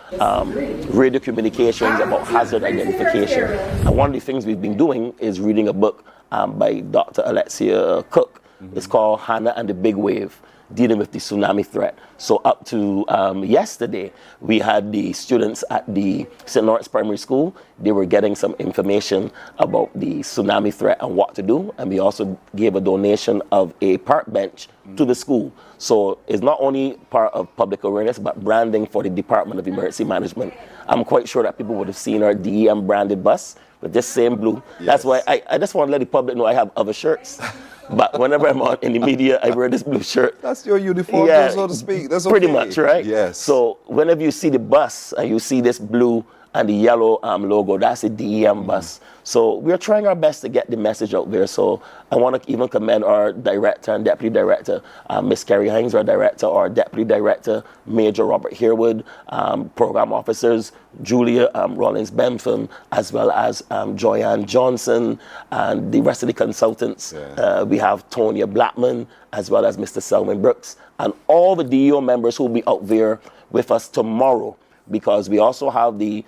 radio communications, about hazard identification. And one of the things we've been doing is reading a book by Dr. Alexia Cook. It's called Hannah and the Big Wave, dealing with the tsunami threat. So up to yesterday, we had the students at the St. Lawrence Primary School. They were getting some information about the tsunami threat and what to do. And we also gave a donation of a park bench to the school. So it's not only part of public awareness, but branding for the Department of Emergency Management. I'm quite sure that people would have seen our DEM branded bus with this same blue. That's why I just want to let the public know I have other shirts. But whenever I'm on in the media, I wear this blue shirt. That's your uniform, so to speak. That's pretty okay. much, right? Yes. So whenever you see the bus and you see this blue and the yellow logo, that's the DEM bus. So we're trying our best to get the message out there. So I want to even commend our director and deputy director, Miss Carrie Hines, our director, our deputy director, Major Robert Harewood, program officers, Julia Rollins Bentham, as well as Joyanne Johnson, and the rest of the consultants. We have Tonya Blackman, as well as Mr. Selwyn Brooks, and all the DEO members who will be out there with us tomorrow, because we also have the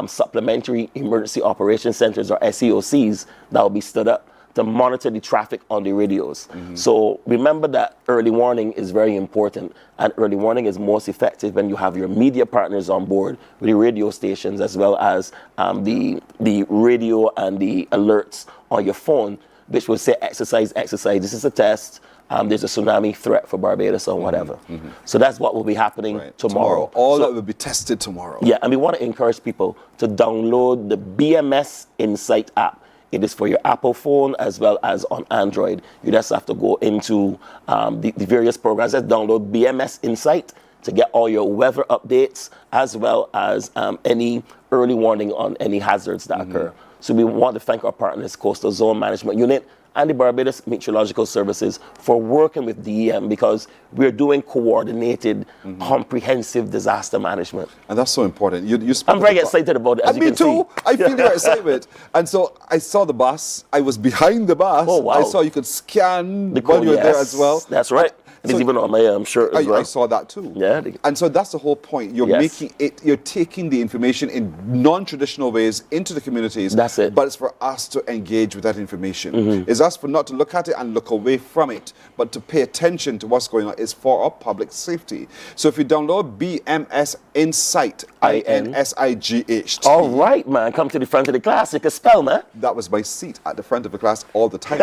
supplementary emergency operations centers, or SEOCs, that will be stood up to monitor the traffic on the radios. So remember that early warning is very important, and early warning is most effective when you have your media partners on board with the radio stations, as well as the radio and the alerts on your phone, which will say exercise, this is a test. There's a tsunami threat for Barbados or whatever. So that's what will be happening tomorrow. All that will be tested tomorrow. Yeah, and we want to encourage people to download the BMS Insight app. It is for your Apple phone as well as on Android. You just have to go into the various programs. Just download BMS Insight to get all your weather updates, as well as any early warning on any hazards that occur. So we want to thank our partners, Coastal Zone Management Unit and the Barbados Meteorological Services, for working with DEM, because we're doing coordinated, comprehensive disaster management. And that's so important. I'm very excited about it, as you can see. Me too. I feel your excitement. And so I saw the bus. I was behind the bus. Oh, wow. I saw you could scan the while code, you were there as well. That's right. It's even on my shirt as well. I saw that too. Yeah. And so that's the whole point. You're making it. You're taking the information in non-traditional ways into the communities. That's it. But it's for us to engage with that information. It's us for not to look at it and look away from it, but to pay attention to what's going on. It's for our public safety. So if you download BMS Insight, INSIGHT. All right, man. Come to the front of the class. You can spell, man. That was my seat at the front of the class all the time.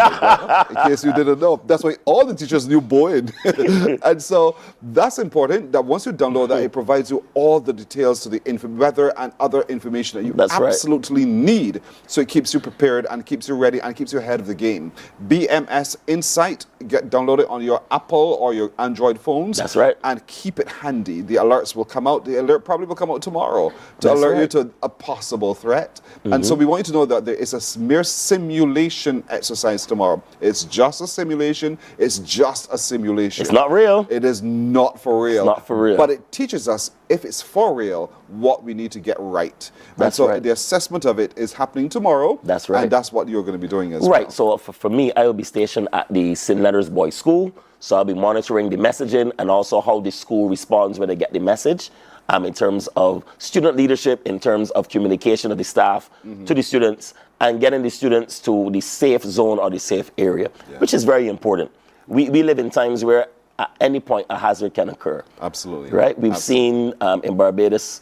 In case you didn't know. That's why all the teachers knew Boyd. And so that's important, that once you download that, it provides you all the details to the weather and other information that you absolutely need. So it keeps you prepared and keeps you ready and keeps you ahead of the game. BMS Insight, download it on your Apple or your Android phones. That's right. And keep it handy. The alerts will come out. The alert probably will come out tomorrow to alert you to a possible threat. And so we want you to know that there is a mere simulation exercise tomorrow. It's just a simulation. It's just a simulation. It's not real. It is not for real. It's not for real. But it teaches us, if it's for real, what we need to get right. That's and so right. the assessment of it is happening tomorrow. That's right. And that's what you're going to be doing as well. Right. So for me, I will be stationed at the St. Leonard's Boys School. So I'll be monitoring the messaging and also how the school responds when they get the message. In terms of student leadership, in terms of communication of the staff to the students, and getting the students to the safe zone or the safe area, which is very important. We live in times where at any point a hazard can occur. Absolutely. Right? We've seen in Barbados,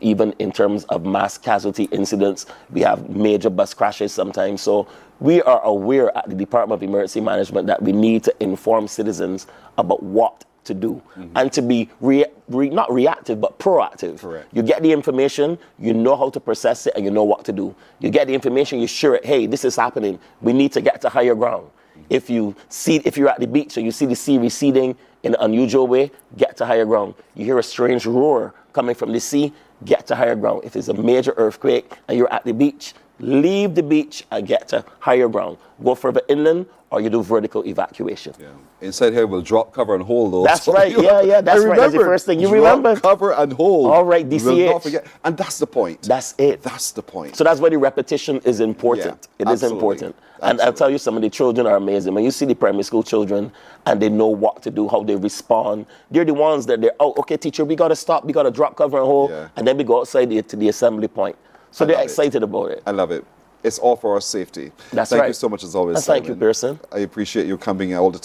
even in terms of mass casualty incidents, we have major bus crashes sometimes. So we are aware at the Department of Emergency Management that we need to inform citizens about what to do and to be not reactive but proactive. Correct. You get the information, you know how to process it, and you know what to do. You get the information, you share it. Hey, this is happening. We need to get to higher ground. If you're at the beach and you see the sea receding in an unusual way, get to higher ground. You hear a strange roar coming from the sea, get to higher ground. If it's a major earthquake and you're at the beach, leave the beach and get to higher ground. Go further inland, or you do vertical evacuation. Yeah. Inside here, we'll drop, cover, and hold those. That's right. Yeah. That's right. That's the first thing you remember. Cover and hold. All right, We'll DCH. not forget. And that's the point. That's it. That's the point. So that's why the repetition is important. Yeah, It is absolutely. important. And I'll tell you, some of the children are amazing. When you see the primary school children and they know what to do, how they respond, they're the ones that they're, oh, okay, teacher, we got to stop, we got to drop, cover, and hold, and then we go outside to the assembly point. So they're excited about it. I love it. It's all for our safety. That's Thank right. you so much as always, Thank you, Pearson. I appreciate you coming all the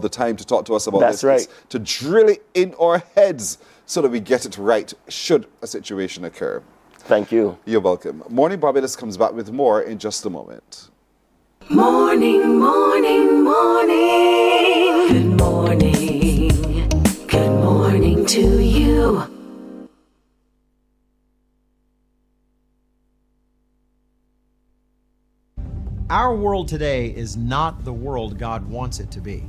time to talk to us about That's this. right. To drill it in our heads so that we get it right should a situation occur. Thank you. You're welcome. Morning Barbados comes back with more in just a moment. Morning, morning, morning. Good morning. Good morning to you. Our world today is not the world God wants it to be.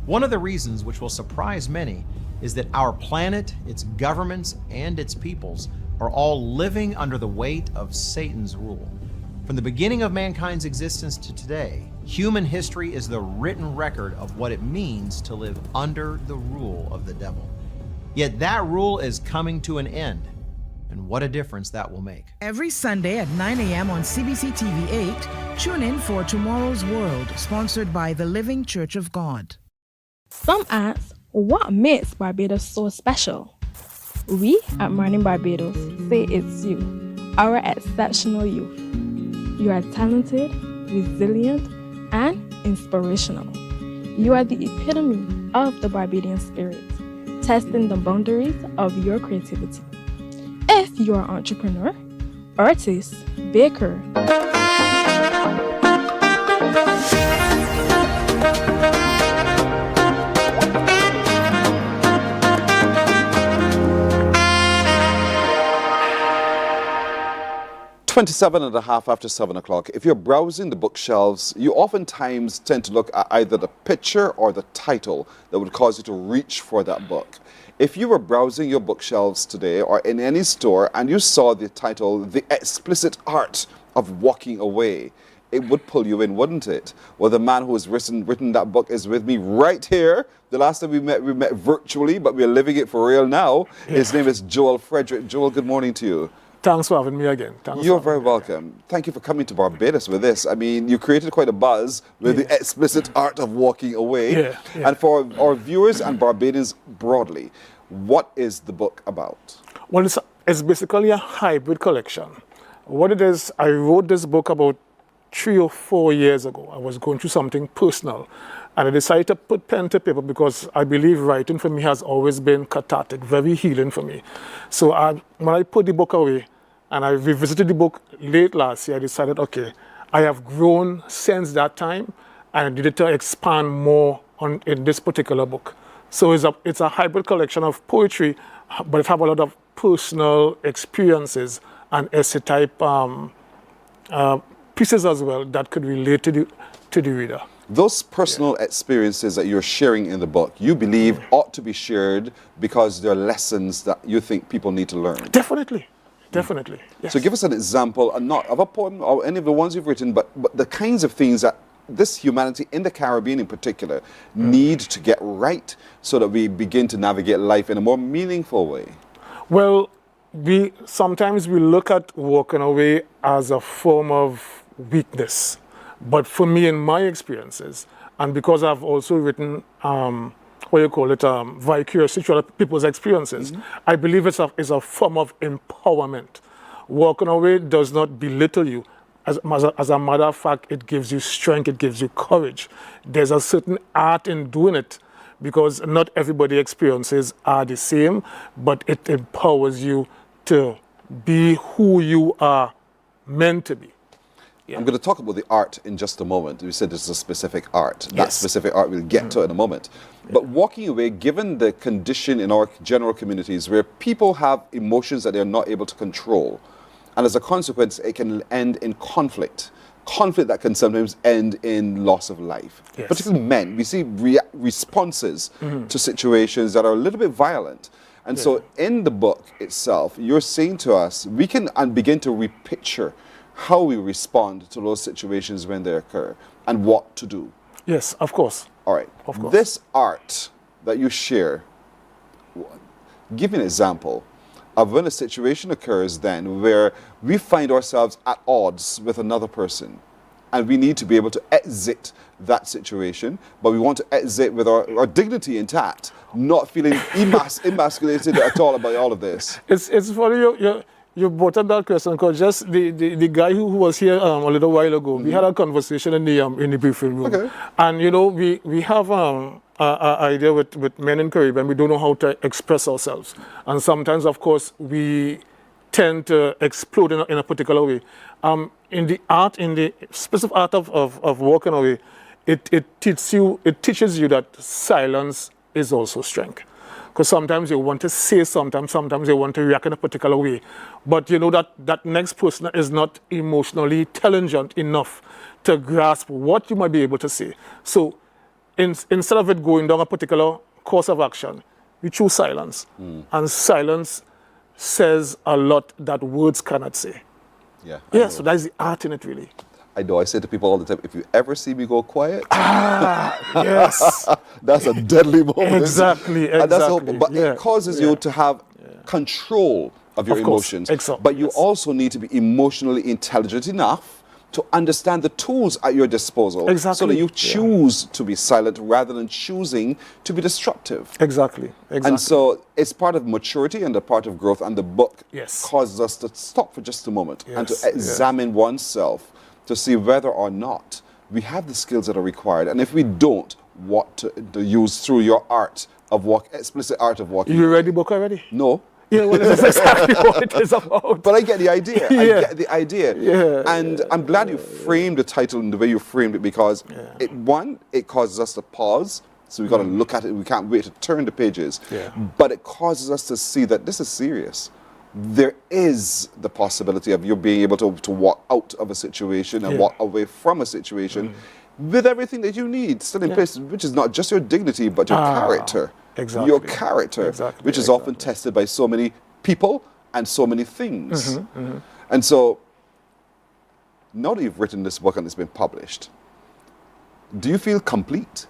One of the reasons, which will surprise many, is that our planet, its governments, and its peoples are all living under the weight of Satan's rule. From the beginning of mankind's existence to today, human history is the written record of what it means to live under the rule of the devil. Yet that rule is coming to an end, and what a difference that will make. Every Sunday at 9 a.m. on CBC TV 8, tune in for Tomorrow's World, sponsored by the Living Church of God. Some ask, what makes Barbados so special? We at Mornin Barbados say it's you, our exceptional youth. You are talented, resilient, and inspirational. You are the epitome of the Barbadian spirit, testing the boundaries of your creativity. If you are an entrepreneur, artist, baker, 27 and a half after 7 o'clock. If you're browsing the bookshelves, you oftentimes tend to look at either the picture or the title that would cause you to reach for that book. If you were browsing your bookshelves today or in any store and you saw the title, The Explicit Art of Walking Away, it would pull you in, wouldn't it? Well, the man who has written that book is with me right here. The last time we met virtually, but we're living it for real now. His name is Joel Frederick. Joel, good morning to you. Thanks for having me again. You're very welcome. Thank you for coming to Barbados with this. I mean, you created quite a buzz with The Explicit Art of Walking Away. Yeah. And for our viewers and Barbadians broadly, what is the book about? Well, it's basically a hybrid collection. What it is, I wrote this book about 3 or 4 years ago. I was going through something personal, and I decided to put pen to paper because I believe writing for me has always been cathartic, very healing for me. So when I put the book away and I revisited the book late last year, I decided, okay, I have grown since that time, and I needed to expand more in this particular book. So it's a hybrid collection of poetry, but it has a lot of personal experiences and essay type pieces as well that could relate to the reader. Those personal experiences that you're sharing in the book, you believe ought to be shared because they're lessons that you think people need to learn. Definitely. Yes. So give us an example, not of a poem or any of the ones you've written, but the kinds of things that this humanity in the Caribbean in particular need to get right so that we begin to navigate life in a more meaningful way. Well, sometimes we look at walking away as a form of weakness. But for me, in my experiences, and because I've also written, vicariously through other people's experiences, I believe it's a form of empowerment. Walking away does not belittle you. As a matter of fact, it gives you strength, it gives you courage. There's a certain art in doing it because not everybody's experiences are the same, but it empowers you to be who you are meant to be. I'm going to talk about the art in just a moment. You said it's a specific art. That specific art we'll get to in a moment. But walking away, given the condition in our general communities where people have emotions that they're not able to control, and as a consequence, it can end in conflict. Conflict that can sometimes end in loss of life. Yes. Particularly men, we see responses to situations that are a little bit violent. And so in the book itself, you're saying to us, we can begin to repicture how we respond to those situations when they occur and what to do. Yes, of course. All right. Of course. This art that you share, give me an example of when a situation occurs then where we find ourselves at odds with another person and we need to be able to exit that situation, but we want to exit with our dignity intact, not feeling emasculated at all about all of this. It's funny you brought up that question because just the guy who was here a little while ago, we had a conversation in the briefing room. Okay. And we have an idea with men in Caribbean, we don't know how to express ourselves. And sometimes, of course, we tend to explode in a particular way. In the specific art of walking away, it teaches you that silence is also strength. Because sometimes you want to say sometimes you want to react in a particular way. But you know that next person is not emotionally intelligent enough to grasp what you might be able to say. So instead of it going down a particular course of action, we choose silence. And silence says a lot that words cannot say. Yeah, so that's the art in it, really. I know. I say to people all the time, if you ever see me go quiet, yes, that's a deadly moment. Exactly. And that's but it causes you to have control of your emotions. But you also need to be emotionally intelligent enough to understand the tools at your disposal. So that you choose to be silent rather than choosing to be destructive. Exactly. And so it's part of maturity and a part of growth. And the book causes us to stop for just a moment and to examine oneself to see whether or not we have the skills that are required. And if we don't, what to use through your art of explicit art of walking. You read the book already? No. Yeah, well, that's exactly what it is about. But I get the idea. I get the idea. And I'm glad you framed the title in the way you framed it because, it causes us to pause. So we've got to look at it. We can't wait to turn the pages. But it causes us to see that this is serious. There is the possibility of you being able to walk out of a situation and walk away from a situation with everything that you need still in place, which is not just your dignity, but your character. Exactly. Your character, which is often tested by so many people and so many things. And so, now that you've written this book and it's been published, do you feel complete?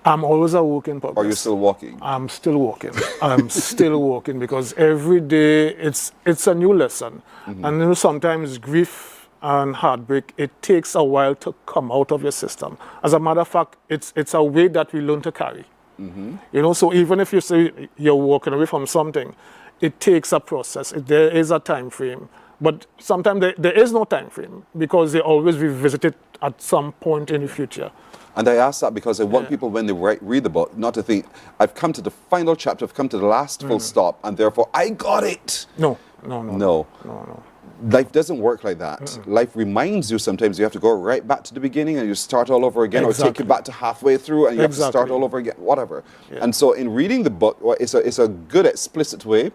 I'm always a work in progress. Are you still walking? I'm still walking. I'm still walking because every day it's a new lesson. And sometimes grief and heartbreak, it takes a while to come out of your system. As a matter of fact, it's a weight that we learn to carry. So even if you say you're walking away from something, it takes a process. There is a time frame. But sometimes there is no time frame because they always revisit it at some point in the future. And I ask that because I want people, when they read the book, not to think, I've come to the final chapter, I've come to the last full stop, and therefore, I got it. No. Life doesn't work like that. Life reminds you sometimes you have to go right back to the beginning and you start all over again, or take you back to halfway through and you have to start all over again, whatever. And so in reading the book, it's a good explicit way.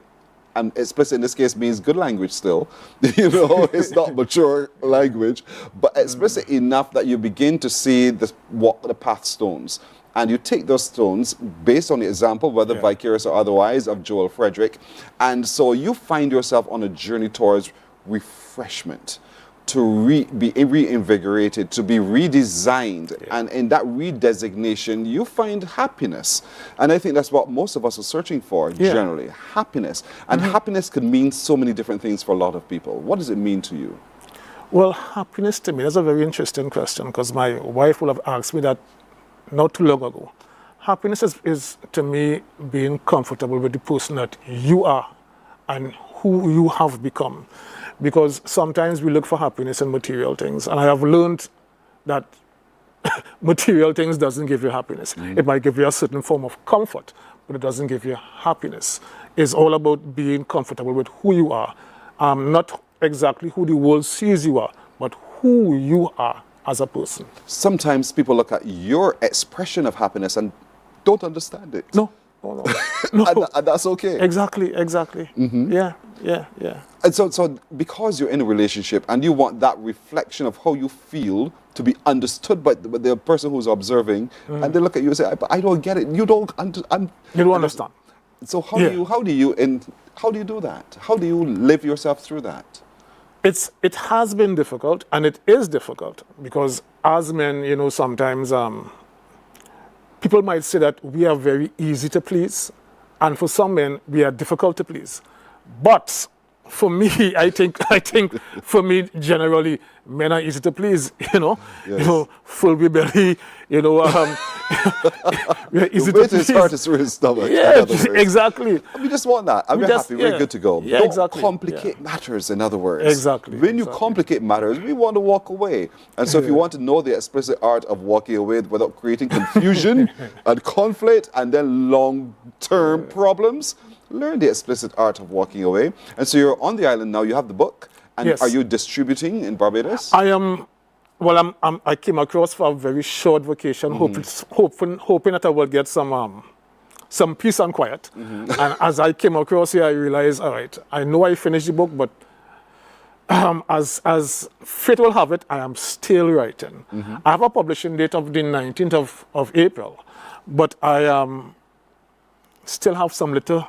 And explicit in this case means good language still. It's not mature language, but explicit enough that you begin to see the path stones. And you take those stones based on the example, whether vicarious or otherwise, of Joel Frederick. And so you find yourself on a journey towards refreshment, to be reinvigorated, to be redesigned. And in that redesignation, you find happiness. And I think that's what most of us are searching for, generally, happiness. And happiness can mean so many different things for a lot of people. What does it mean to you? Well, happiness to me, that's a very interesting question because my wife will have asked me that not too long ago. Happiness is to me, being comfortable with the person that you are and who you have become. Because sometimes we look for happiness in material things. And I have learned that material things doesn't give you happiness. It might give you a certain form of comfort, but it doesn't give you happiness. It's all about being comfortable with who you are. Not exactly who the world sees you are, but who you are as a person. Sometimes people look at your expression of happiness and don't understand it. No. And that's okay. Exactly. Mm-hmm. Yeah. And so because you're in a relationship and you want that reflection of how you feel to be understood by the person who's observing, and they look at you and say, I don't get it. You don't understand. So how do you do that? How do you live yourself through that? It has been difficult, and it is difficult, because as men, sometimes people might say that we are very easy to please, and for some men we are difficult to please. But for me, I think for me generally men are easy to please. Full belly. We are easy to please. His heart is through his stomach. Yeah, exactly. And we just want that. And we're happy. We're good to go. Yeah, Don't exactly. complicate matters, in other words. Exactly. When you complicate matters, we want to walk away. And so if you want to know the explicit art of walking away without creating confusion and conflict and then long-term problems, learn the explicit art of walking away. And so you're on the island now. You have the book. And yes. Are you distributing in Barbados? I am. Well, I came across for a very short vacation, hoping that I will get some peace and quiet. And as I came across here, I realized, all right, I know I finished the book, but as fate will have it, I am still writing. I have a publishing date of the 19th of April, but I still have some little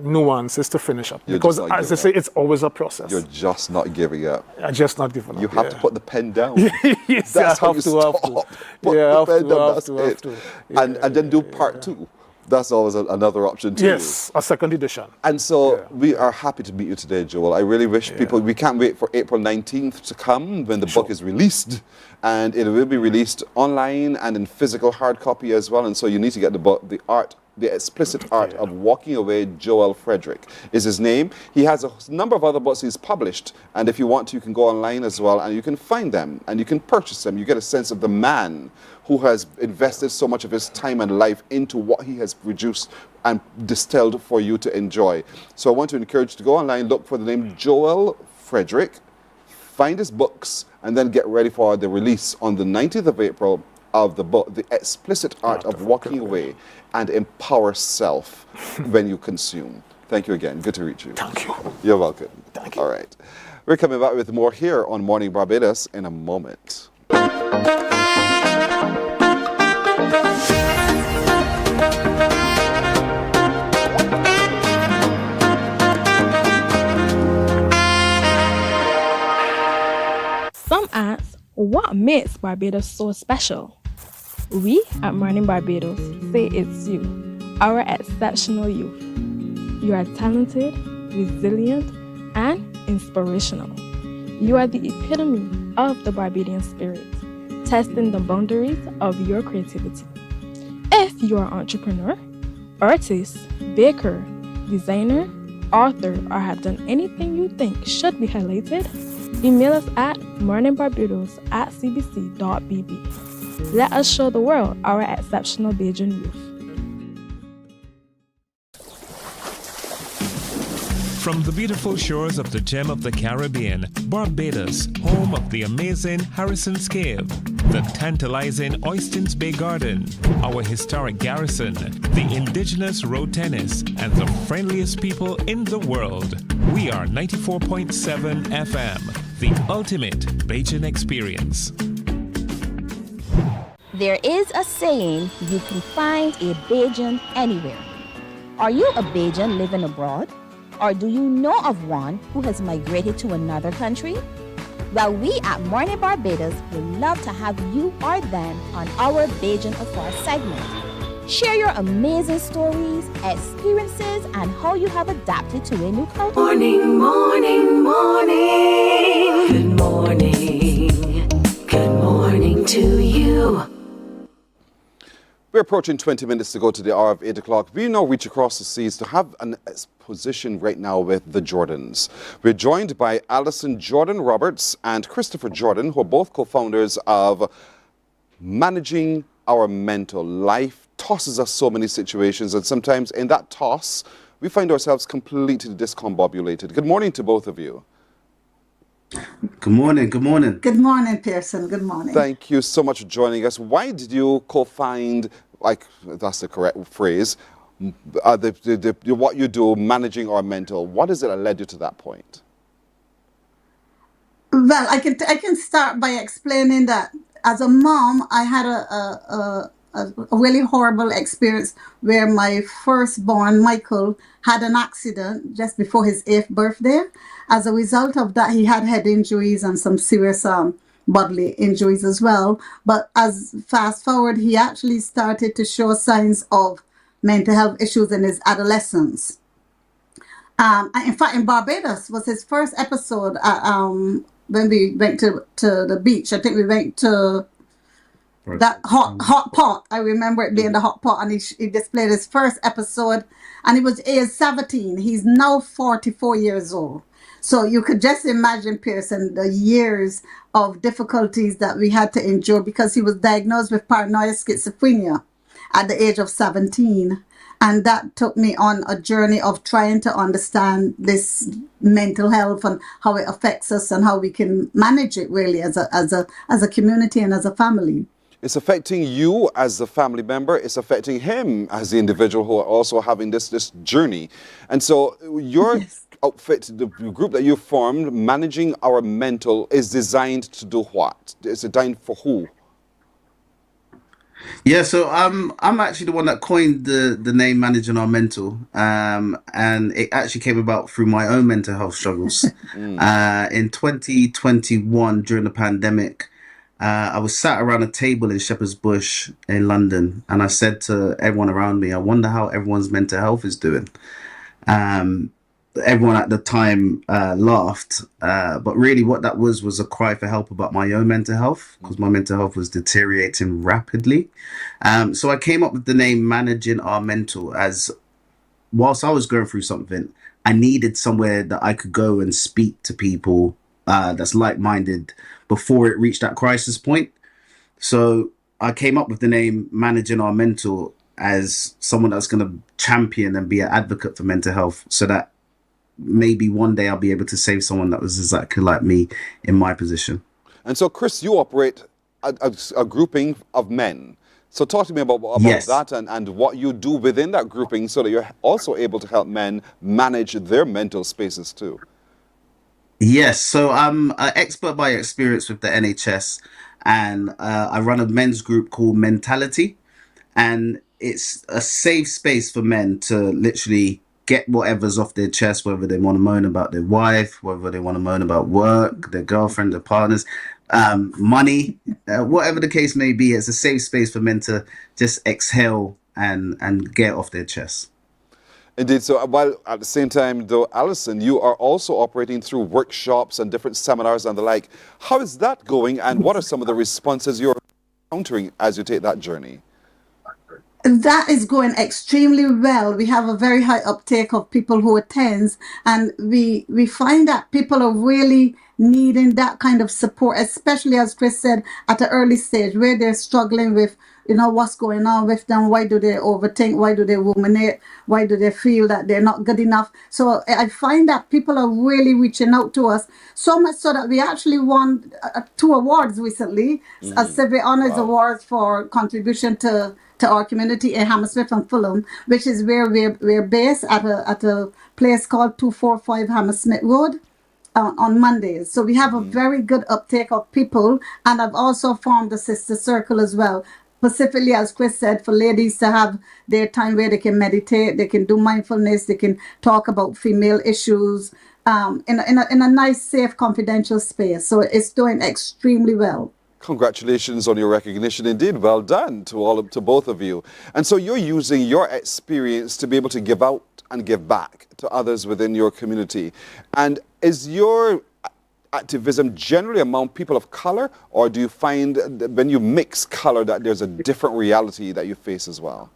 nuances to finish up. Because as I say, it's always a process. You're just not giving up. I'm just not giving up. You have to put the pen down. Yes, That's how have you to. Put the pen down, that's it. And then do part 2. That's always another option too. Yes, a second edition. And so we are happy to meet you today, Joel. I really wish people, we can't wait for April 19th to come when the book is released. And it will be released online and in physical hard copy as well. And so you need to get the book, The Explicit Art of Walking Away. Joel Frederick is his name. He has a number of other books he's published, and if you want to, you can go online as well, and you can find them, and you can purchase them. You get a sense of the man who has invested so much of his time and life into what he has produced and distilled for you to enjoy. So I want to encourage you to go online, look for the name Joel Frederick, find his books, and then get ready for the release on the 19th of April of the book, The Explicit Art of Walking Away, and Empower Self when you consume. Thank you again. Good to reach you. Thank you. You're welcome. Thank you. All right. We're coming back with more here on Morning Barbados in a moment. Some ask, what makes Barbados so special? We at Mornin Barbados say it's you, our exceptional youth. You are talented, resilient, and inspirational. You are the epitome of the Barbadian spirit, testing the boundaries of your creativity. If you are an entrepreneur, artist, baker, designer, author, or have done anything you think should be highlighted, email us at morninbarbados@cbc.bb. Let us show the world our exceptional Bajan youth. From the beautiful shores of the gem of the Caribbean, Barbados, home of the amazing Harrison's Cave, the tantalizing Oystins Bay Garden, our historic garrison, the indigenous road tennis, and the friendliest people in the world. We are 94.7 FM, the ultimate Bajan experience. There is a saying, you can find a Bajan anywhere. Are you a Bajan living abroad? Or do you know of one who has migrated to another country? Well, we at Mornin Barbados would love to have you or them on our Bajan Afar segment. Share your amazing stories, experiences, and how you have adapted to a new culture. Morning, morning, morning. Good morning. Good morning to you. We're approaching 20 minutes to go to the hour of 8 o'clock. We now reach across the seas to have an exposition right now with the Jordans. We're joined by Alison Jordan Roberts and Christopher Jordan, who are both co-founders of Managing Our Mental. Life tosses us so many situations, and sometimes in that toss, we find ourselves completely discombobulated. Good morning to both of you. Good morning. Good morning. Good morning, Pearson. Good morning. Thank you so much for joining us. Why did you co-find, like that's the correct phrase, what you do, managing our mental? What is it that led you to that point? Well, I can start by explaining that as a mom, I had a really horrible experience where my firstborn, Michael, had an accident just before his 8th birthday. As a result of that, he had head injuries and some serious bodily injuries as well. But as fast forward, he actually started to show signs of mental health issues in his adolescence. In fact, in Barbados was his first episode when we went to the beach. I think we went to that hot pot. I remember it being the hot pot, and he displayed his first episode, and he was age 17. He's now 44 years old. So you could just imagine, Pearson, the years of difficulties that we had to endure because he was diagnosed with paranoid schizophrenia at the age of 17. And that took me on a journey of trying to understand this mental health and how it affects us and how we can manage it really as a community and as a family. It's affecting you as a family member. It's affecting him as the individual who are also having this journey. And so your outfit, the group that you formed, Managing Our Mental, is designed to do what? It's designed for who? Yeah, so I'm actually the one that coined the name Managing Our Mental, and it actually came about through my own mental health struggles. In 2021, during the pandemic, I was sat around a table in Shepherd's Bush in London, and I said to everyone around me, I wonder how everyone's mental health is doing. Everyone at the time laughed, but really what that was a cry for help about my own mental health, because my mental health was deteriorating rapidly. So I came up with the name Managing Our Mental, as whilst I was going through something, I needed somewhere that I could go and speak to people that's like-minded before it reached that crisis point. So I came up with the name Managing Our Mental as someone that's going to champion and be an advocate for mental health, so that maybe one day I'll be able to save someone that was exactly like me in my position. And so, Chris, you operate a grouping of men. So talk to me about Yes. that and what you do within that grouping so that you're also able to help men manage their mental spaces too. Yes, so I'm an expert by experience with the NHS, and I run a men's group called Mentality, and it's a safe space for men to literally get whatever's off their chest, whether they want to moan about their wife, whether they want to moan about work, their girlfriend, their partners, money, whatever the case may be. It's a safe space for men to just exhale and get off their chest. Indeed. So while at the same time, though, Alison, you are also operating through workshops and different seminars and the like. How is that going, and what are some of the responses you're encountering as you take that journey? That is going extremely well. We have a very high uptake of people who attend, and we find that people are really needing that kind of support, especially, as Chris said, at an early stage where they're struggling with, what's going on with them. Why do they overthink? Why do they ruminate? Why do they feel that they're not good enough? So I find that people are really reaching out to us, so much so that we actually won 2 awards recently, as Civic Honors Awards for contribution to our community in Hammersmith and Fulham, which is where we're based at a place called 245 Hammersmith Road on Mondays. So we have a very good uptake of people, and I've also formed a sister circle as well, specifically, as Chris said, for ladies to have their time where they can meditate, they can do mindfulness, they can talk about female issues in a nice, safe, confidential space. So it's doing extremely well. Congratulations on your recognition. Indeed, well done to both of you. And so you're using your experience to be able to give out and give back to others within your community. And is your activism generally among people of color, or do you find that when you mix color that there's a different reality that you face as well?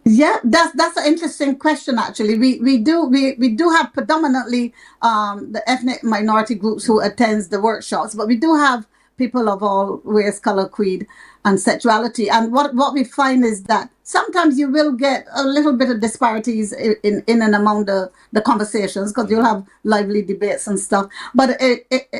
Yeah, that's an interesting question. Actually, we do have predominantly the ethnic minority groups who attends the workshops, but we do have people of all race, color, creed, and sexuality. And what we find is that sometimes you will get a little bit of disparities in and among the conversations, because you'll have lively debates and stuff. But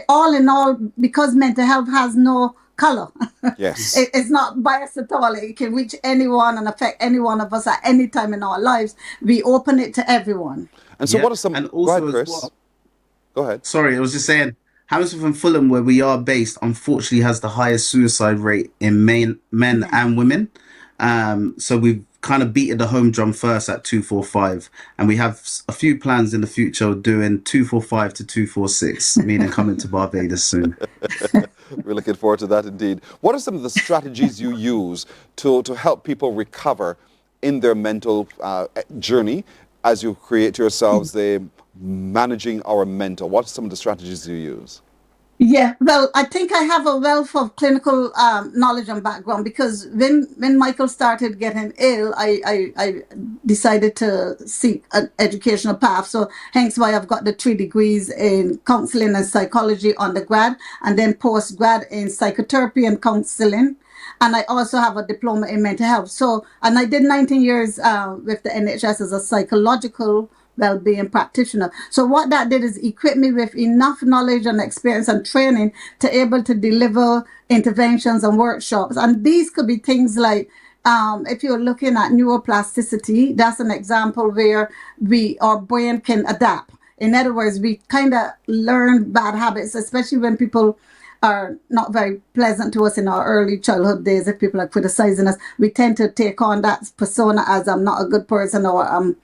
all in all, because mental health has no color, yes, it's not biased at all. It can reach anyone and affect any one of us at any time in our lives. We open it to everyone. And so, what are some? And also, go ahead, Chris. as well, go ahead. Sorry, I was just saying, Hammersmith and Fulham, where we are based, unfortunately has the highest suicide rate in men and women. So we've kind of beaten the home drum first at 245, and we have a few plans in the future of doing 245 to 246, meaning coming to Barbados soon. We're looking forward to that indeed. What are some of the strategies you use to help people recover in their mental journey as you create yourselves the managing our mental? What are some of the strategies you use? Yeah, well, I think I have a wealth of clinical knowledge and background, because when Michael started getting ill, I decided to seek an educational path. So hence why I've got the 3 degrees in counseling and psychology undergrad, and then postgrad in psychotherapy and counseling. And I also have a diploma in mental health. So, and I did 19 years with the NHS as a psychological well-being practitioner. So what that did is equip me with enough knowledge and experience and training to able to deliver interventions and workshops. And these could be things like, if you're looking at neuroplasticity, that's an example where our brain can adapt. In other words, we kind of learn bad habits, especially when people are not very pleasant to us in our early childhood days. If people are criticizing us, we tend to take on that persona as I'm not a good person, or I'm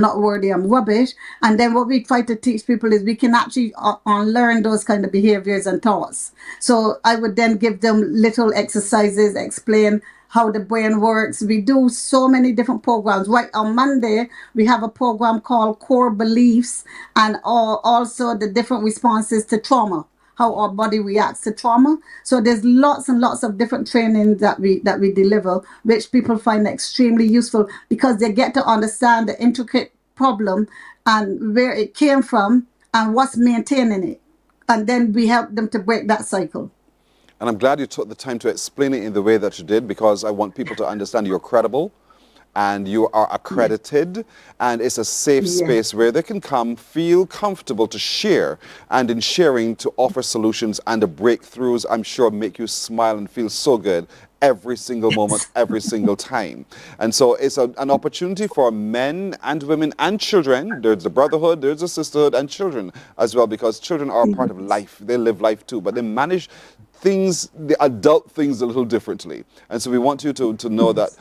not worthy, I'm rubbish. And then what we try to teach people is we can actually unlearn those kind of behaviors and thoughts. So I would then give them little exercises, explain how the brain works. We do so many different programs. Right on Monday, we have a program called Core Beliefs, and also the different responses to trauma, how our body reacts to trauma. So there's lots and lots of different training that we deliver, which people find extremely useful, because they get to understand the intricate problem and where it came from and what's maintaining it. And then we help them to break that cycle. And I'm glad you took the time to explain it in the way that you did, because I want people to understand you're credible and you are accredited, and it's a safe space where they can come, feel comfortable to share, and in sharing to offer solutions, and the breakthroughs, I'm sure, make you smile and feel so good every single moment, every single time. And so it's an opportunity for men and women and children. There's a brotherhood, there's a sisterhood, and children as well, because children are a part of life. They live life too, but they manage things, the adult things, a little differently. And so we want you to know that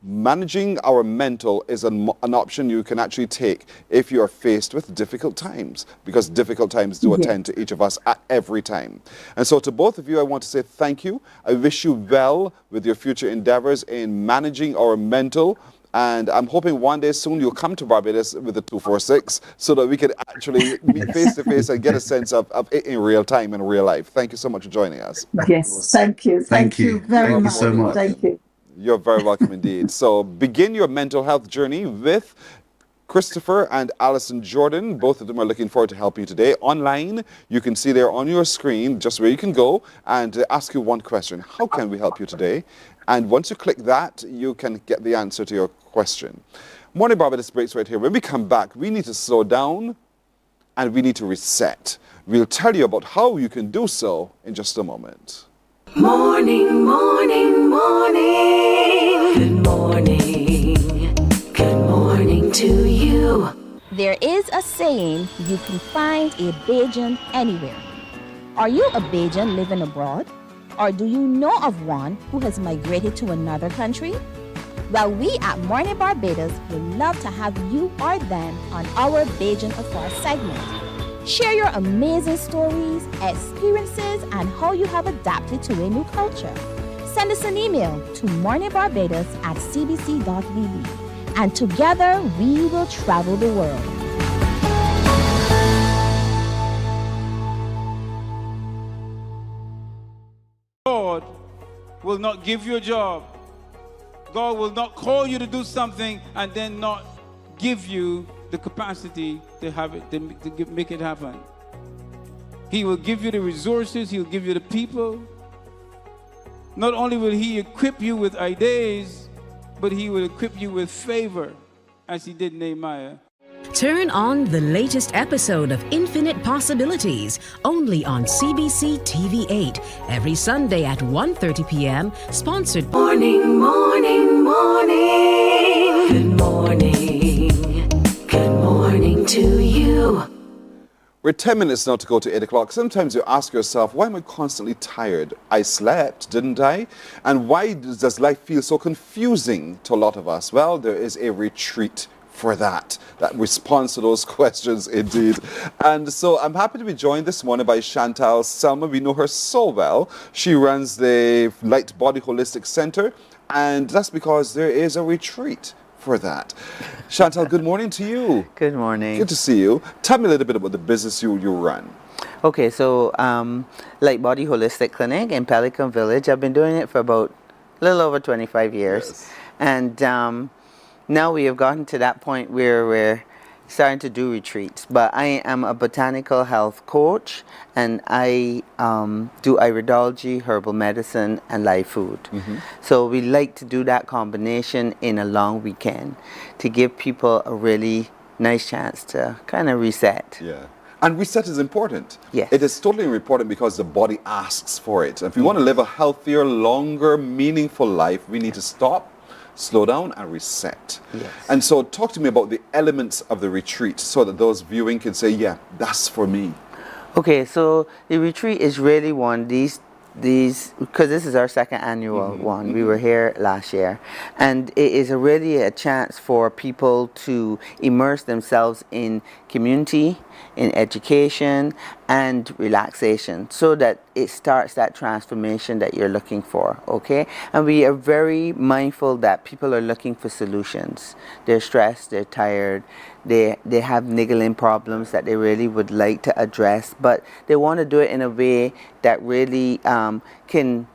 managing our mental is an option you can actually take if you are faced with difficult times, because difficult times do attend to each of us at every time. And so to both of you, I want to say thank you. I wish you well with your future endeavors in managing our mental. And I'm hoping one day soon you'll come to Barbados with the 246 so that we can actually meet face to face and get a sense of it in real time, in real life. Thank you so much for joining us. Yes, thank you. Thank you very much. So much. Thank you. You're very welcome indeed. So begin your mental health journey with Christopher and Alison Jordan. Both of them are looking forward to helping you today. Online, you can see there on your screen just where you can go and ask you one question. How can we help you today? And once you click that, you can get the answer to your question. Morning Barbados breaks right here. When we come back, we need to slow down and we need to reset. We'll tell you about how you can do so in just a moment. Morning, morning, morning. Good morning. Good morning to you. There is a saying, you can find a Bajan anywhere. Are you a Bajan living abroad? Or do you know of one who has migrated to another country? Well, we at Mornin Barbados would love to have you or them on our Bajan Afar segment. Share your amazing stories, experiences, and how you have adapted to a new culture. Send us an email to morninbarbados@cbc.vb, and together we will travel the world. God will not give you a job. God will not call you to do something and then not give you the capacity to have it, to make it happen. He will give you the resources, he'll give you the people, Not only will he equip you with ideas, but he will equip you with favor, as he did Nehemiah. Turn on the latest episode of Infinite Possibilities, only on CBC TV8, every Sunday at 1:30 p.m., sponsored by Morning, morning, morning. Good morning. Good morning to you. We're 10 minutes now to go to 8 o'clock. Sometimes you ask yourself, why am I constantly tired? I slept, didn't I? And why does life feel so confusing to a lot of us? Well, there is a retreat for that responds to those questions indeed. And so I'm happy to be joined this morning by Chantal Selma. We know her so well. She runs the Light Body Holistic Center, and that's because there is a retreat for that. Chantal, good morning to you. Good morning. Good to see you. Tell me a little bit about the business you run. Okay, so Light Body Holistic Clinic in Pelican Village. I've been doing it for about a little over 25 years. Yes. And now we have gotten to that point where we're starting to do retreats. But I am a botanical health coach, and I do iridology, herbal medicine, and live food. So we like to do that combination in a long weekend to give people a really nice chance to kind of reset. Yeah. And reset is important. Yes. It is totally important because the body asks for it. If we want to live a healthier, longer, meaningful life, we need to stop, slow down, and reset. Yes. And so talk to me about the elements of the retreat so that those viewing can say, yeah, that's for me. Okay, so the retreat is really one, these because this is our second annual one. We were here last year, and it is really a chance for people to immerse themselves in community, in education, and relaxation, so that it starts that transformation that you're looking for. Okay, and we are very mindful that people are looking for solutions. They're stressed, they're tired, they have niggling problems that they really would like to address, but they want to do it in a way that really can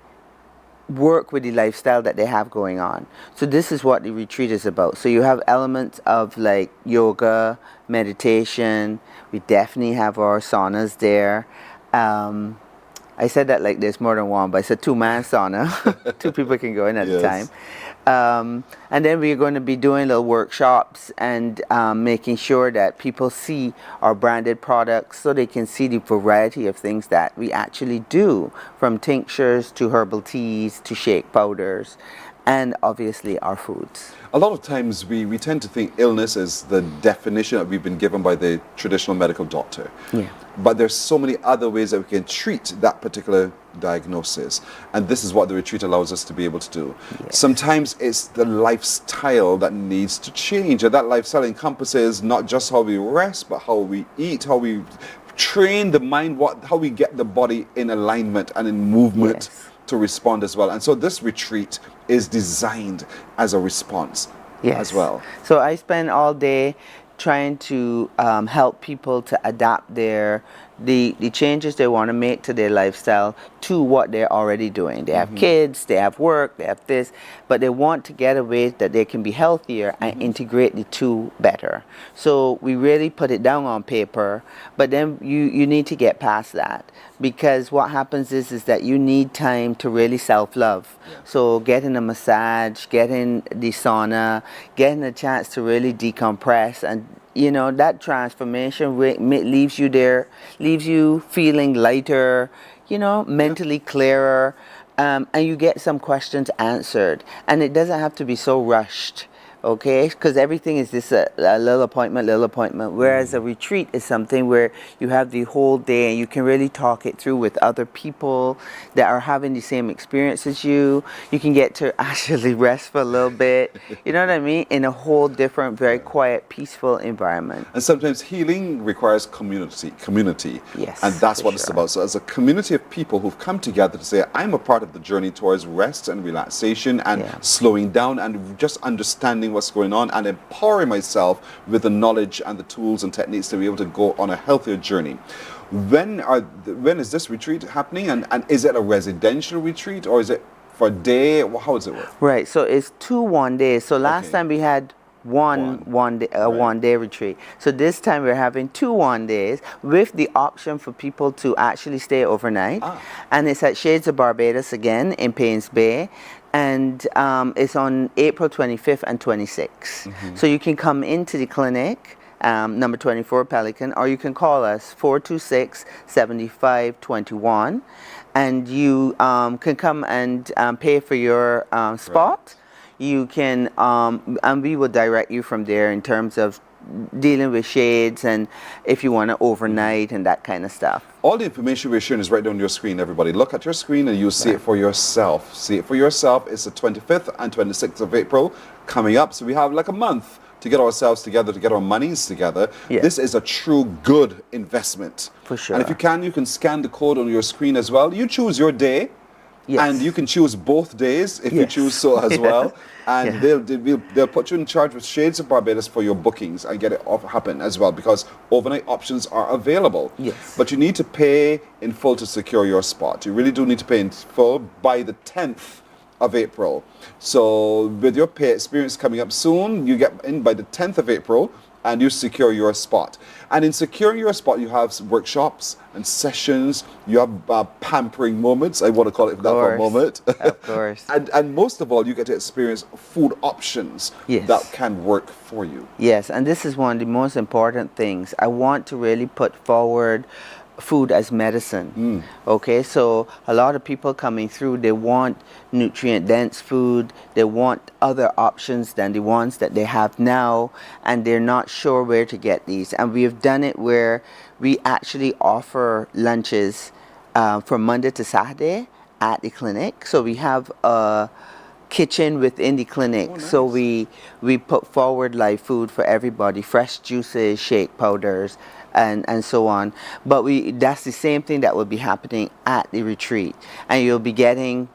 work with the lifestyle that they have going on. So this is what the retreat is about. So you have elements of like yoga, meditation. We definitely have our saunas there. I said that like there's more than one, but it's a two-man sauna. Two people can go in at a time. And then we're going to be doing little workshops and making sure that people see our branded products so they can see the variety of things that we actually do, from tinctures to herbal teas to shake powders, and obviously our foods. A lot of times we tend to think illness is the definition that we've been given by the traditional medical doctor. Yeah. But there's so many other ways that we can treat that particular diagnosis. And this is what the retreat allows us to be able to do. Yes. Sometimes it's the lifestyle that needs to change. And that lifestyle encompasses not just how we rest, but how we eat, how we train the mind, how we get the body in alignment and in movement to respond as well. And so this retreat is designed as a response as well. So I spend all day trying to help people to adapt the changes they want to make to their lifestyle to what they're already doing. They have kids, they have work, they have this, but they want to get a way that they can be healthier and integrate the two better. So we really put it down on paper, but then you need to get past that, because what happens is that you need time to really self-love. So getting a massage, getting the sauna, getting a chance to really decompress, and you know, that transformation leaves you feeling lighter, you know, mentally clearer, and you get some questions answered. And it doesn't have to be so rushed, okay? Because everything is just a little appointment, whereas a retreat is something where you have the whole day and you can really talk it through with other people that are having the same experience as you. You can get to actually rest for a little bit, you know what I mean, in a whole different, very quiet, peaceful environment. And sometimes healing requires community. Yes, and that's what it's about. So as a community of people who've come together to say, I'm a part of the journey towards rest and relaxation and slowing down and just understanding what's going on and empowering myself with the knowledge and the tools and techniques to be able to go on a healthier journey. When is this retreat happening, and is it a residential retreat or is it for a day? How does it work? Right, so it's 2 1 days. So last time we had one day retreat. So this time we're having 2 1-days with the option for people to actually stay overnight. And it's at Shades of Barbados again in Paynes Bay. And it's on April 25th and 26th. So you can come into the clinic, number 24 Pelican, or you can call us 426-7521, and you can come and pay for your spot. You can, and we will direct you from there in terms of dealing with shades and if you want to overnight and that kind of stuff. All the information we're sharing is right down your screen, everybody. Look at your screen and you'll see it for yourself. See it for yourself. It's the 25th and 26th of April coming up. So we have like a month to get ourselves together, to get our monies together. Yes. This is a true good investment. For sure. And if you can scan the code on your screen as well. You choose your day. Yes. And you can choose both days if you choose so as well. And they'll put you in charge with Shades of Barbados for your bookings and get it happen as well, because overnight options are available. Yes. But you need to pay in full to secure your spot. You really do need to pay in full by the 10th of April. So with your pay experience coming up soon, you get in by the 10th of April and you secure your spot. And in securing your spot, you have workshops and sessions. You have pampering moments. I want to call it that for a moment. Of course. and most of all, you get to experience food options that can work for you. Yes, and this is one of the most important things. I want to really put forward food as medicine. Okay, so a lot of people coming through, they want nutrient dense food, they want other options than the ones that they have now, and they're not sure where to get these. And we have done it where we actually offer lunches from Monday to Saturday at the clinic. So we have a kitchen within the clinic. So we put forward live food for everybody, fresh juices, shake powders, and so on. But that's the same thing that will be happening at the retreat, and you'll be getting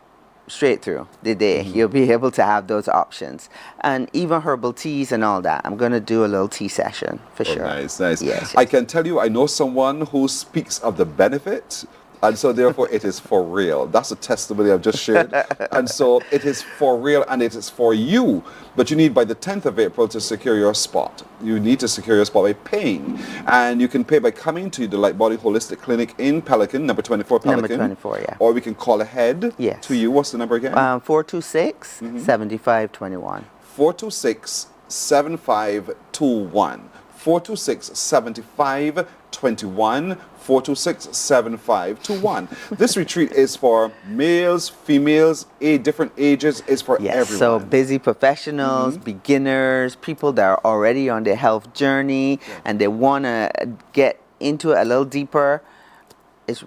straight through the day. You'll be able to have those options, and even herbal teas and all that. I'm going to do a little tea session for sure. Nice. Yes. I can tell you, I know someone who speaks of the benefit, and so therefore it is for real. That's a testimony I've just shared. And so it is for real and it is for you. But you need by the 10th of April to secure your spot. You need to secure your spot by paying. And you can pay by coming to the Light Body Holistic Clinic in Pelican, number 24 Pelican. Number 24, yeah. Or we can call ahead to you. What's the number again? 426-7521. 426-7521. 426-7521. 426-7521. This retreat is for males, females, different ages. It's for everyone. So busy professionals, beginners, people that are already on their health journey and they want to get into it a little deeper.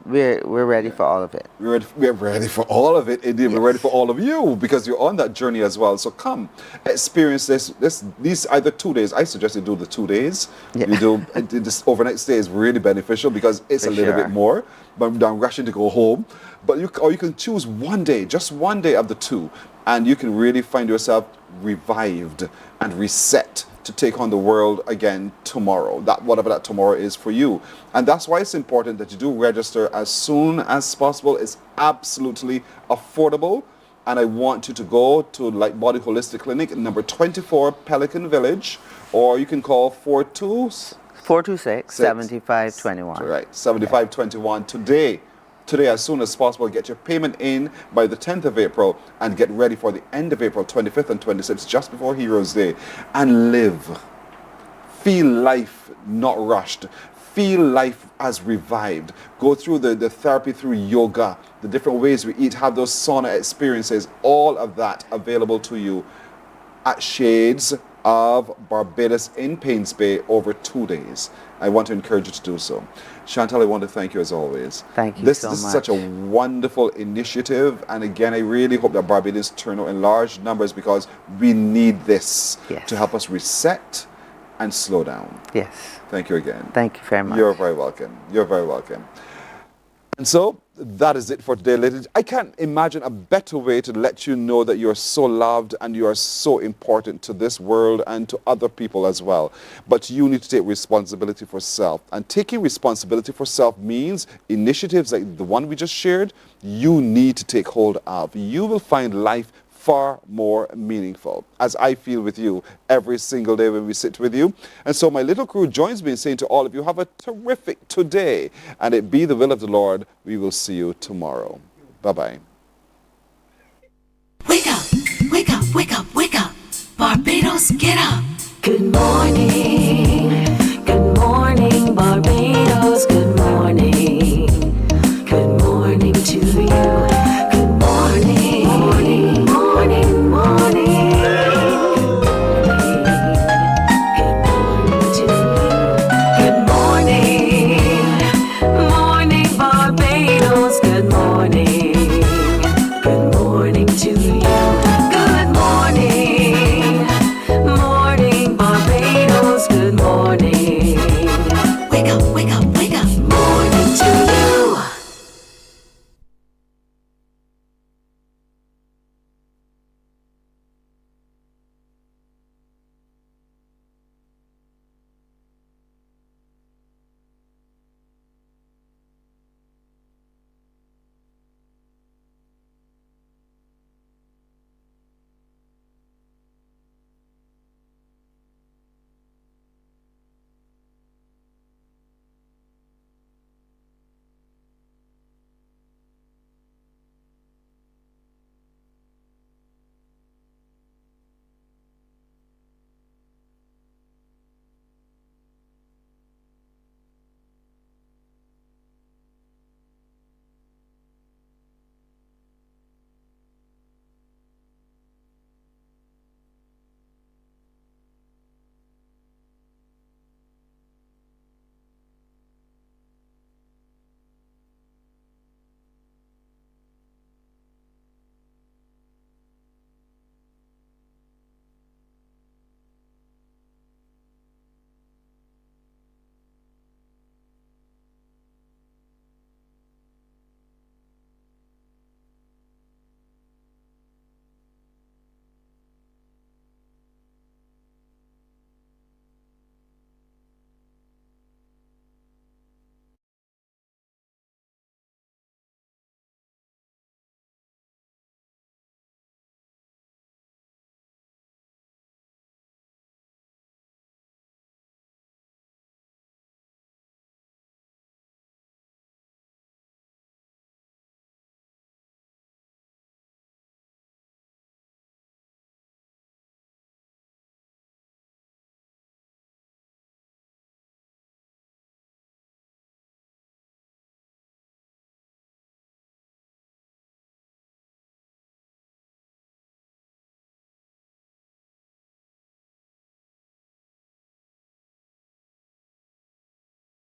We're ready for all of it. We're ready for all of it. Indeed, we're ready for all of you because you're on that journey as well. So come, experience these either 2 days. I suggest you do the 2 days. You do this overnight stay is really beneficial because it's a little bit more. But I'm rushing to go home. But you can choose one day, just one day of the 2, and you can really find yourself revived and reset to take on the world again tomorrow, whatever that tomorrow is for you. And that's why it's important that you do register as soon as possible. It's absolutely affordable. And I want you to go to Light Body Holistic Clinic, number 24 Pelican Village, or you can call 426-7521. Right, 7521 today, as soon as possible. Get your payment in by the 10th of April and get ready for the end of April, 25th and 26th, just before Heroes Day, and live. Feel life not rushed. Feel life as revived. Go through the therapy through yoga, the different ways we eat, have those sauna experiences, all of that available to you at Shades of Barbados in Paynes Bay over 2 days. I want to encourage you to do so. Chantal, I want to thank you as always. Thank you This so is much. such a wonderful initiative. And again, I really hope that Barbadians turn out in large numbers because we need this to help us reset and slow down. Yes. Thank you again. Thank you very much. You're very welcome. You're very welcome. And so that is it for today, ladies. I can't imagine a better way to let you know that you're so loved and you are so important to this world and to other people as well. But you need to take responsibility for self. And taking responsibility for self means initiatives like the one we just shared, you need to take hold of. You will find life far more meaningful, as I feel with you every single day when we sit with you. And so my little crew joins me in saying to all of you, have a terrific today, and it be the will of the Lord, we will see you tomorrow. Bye-bye.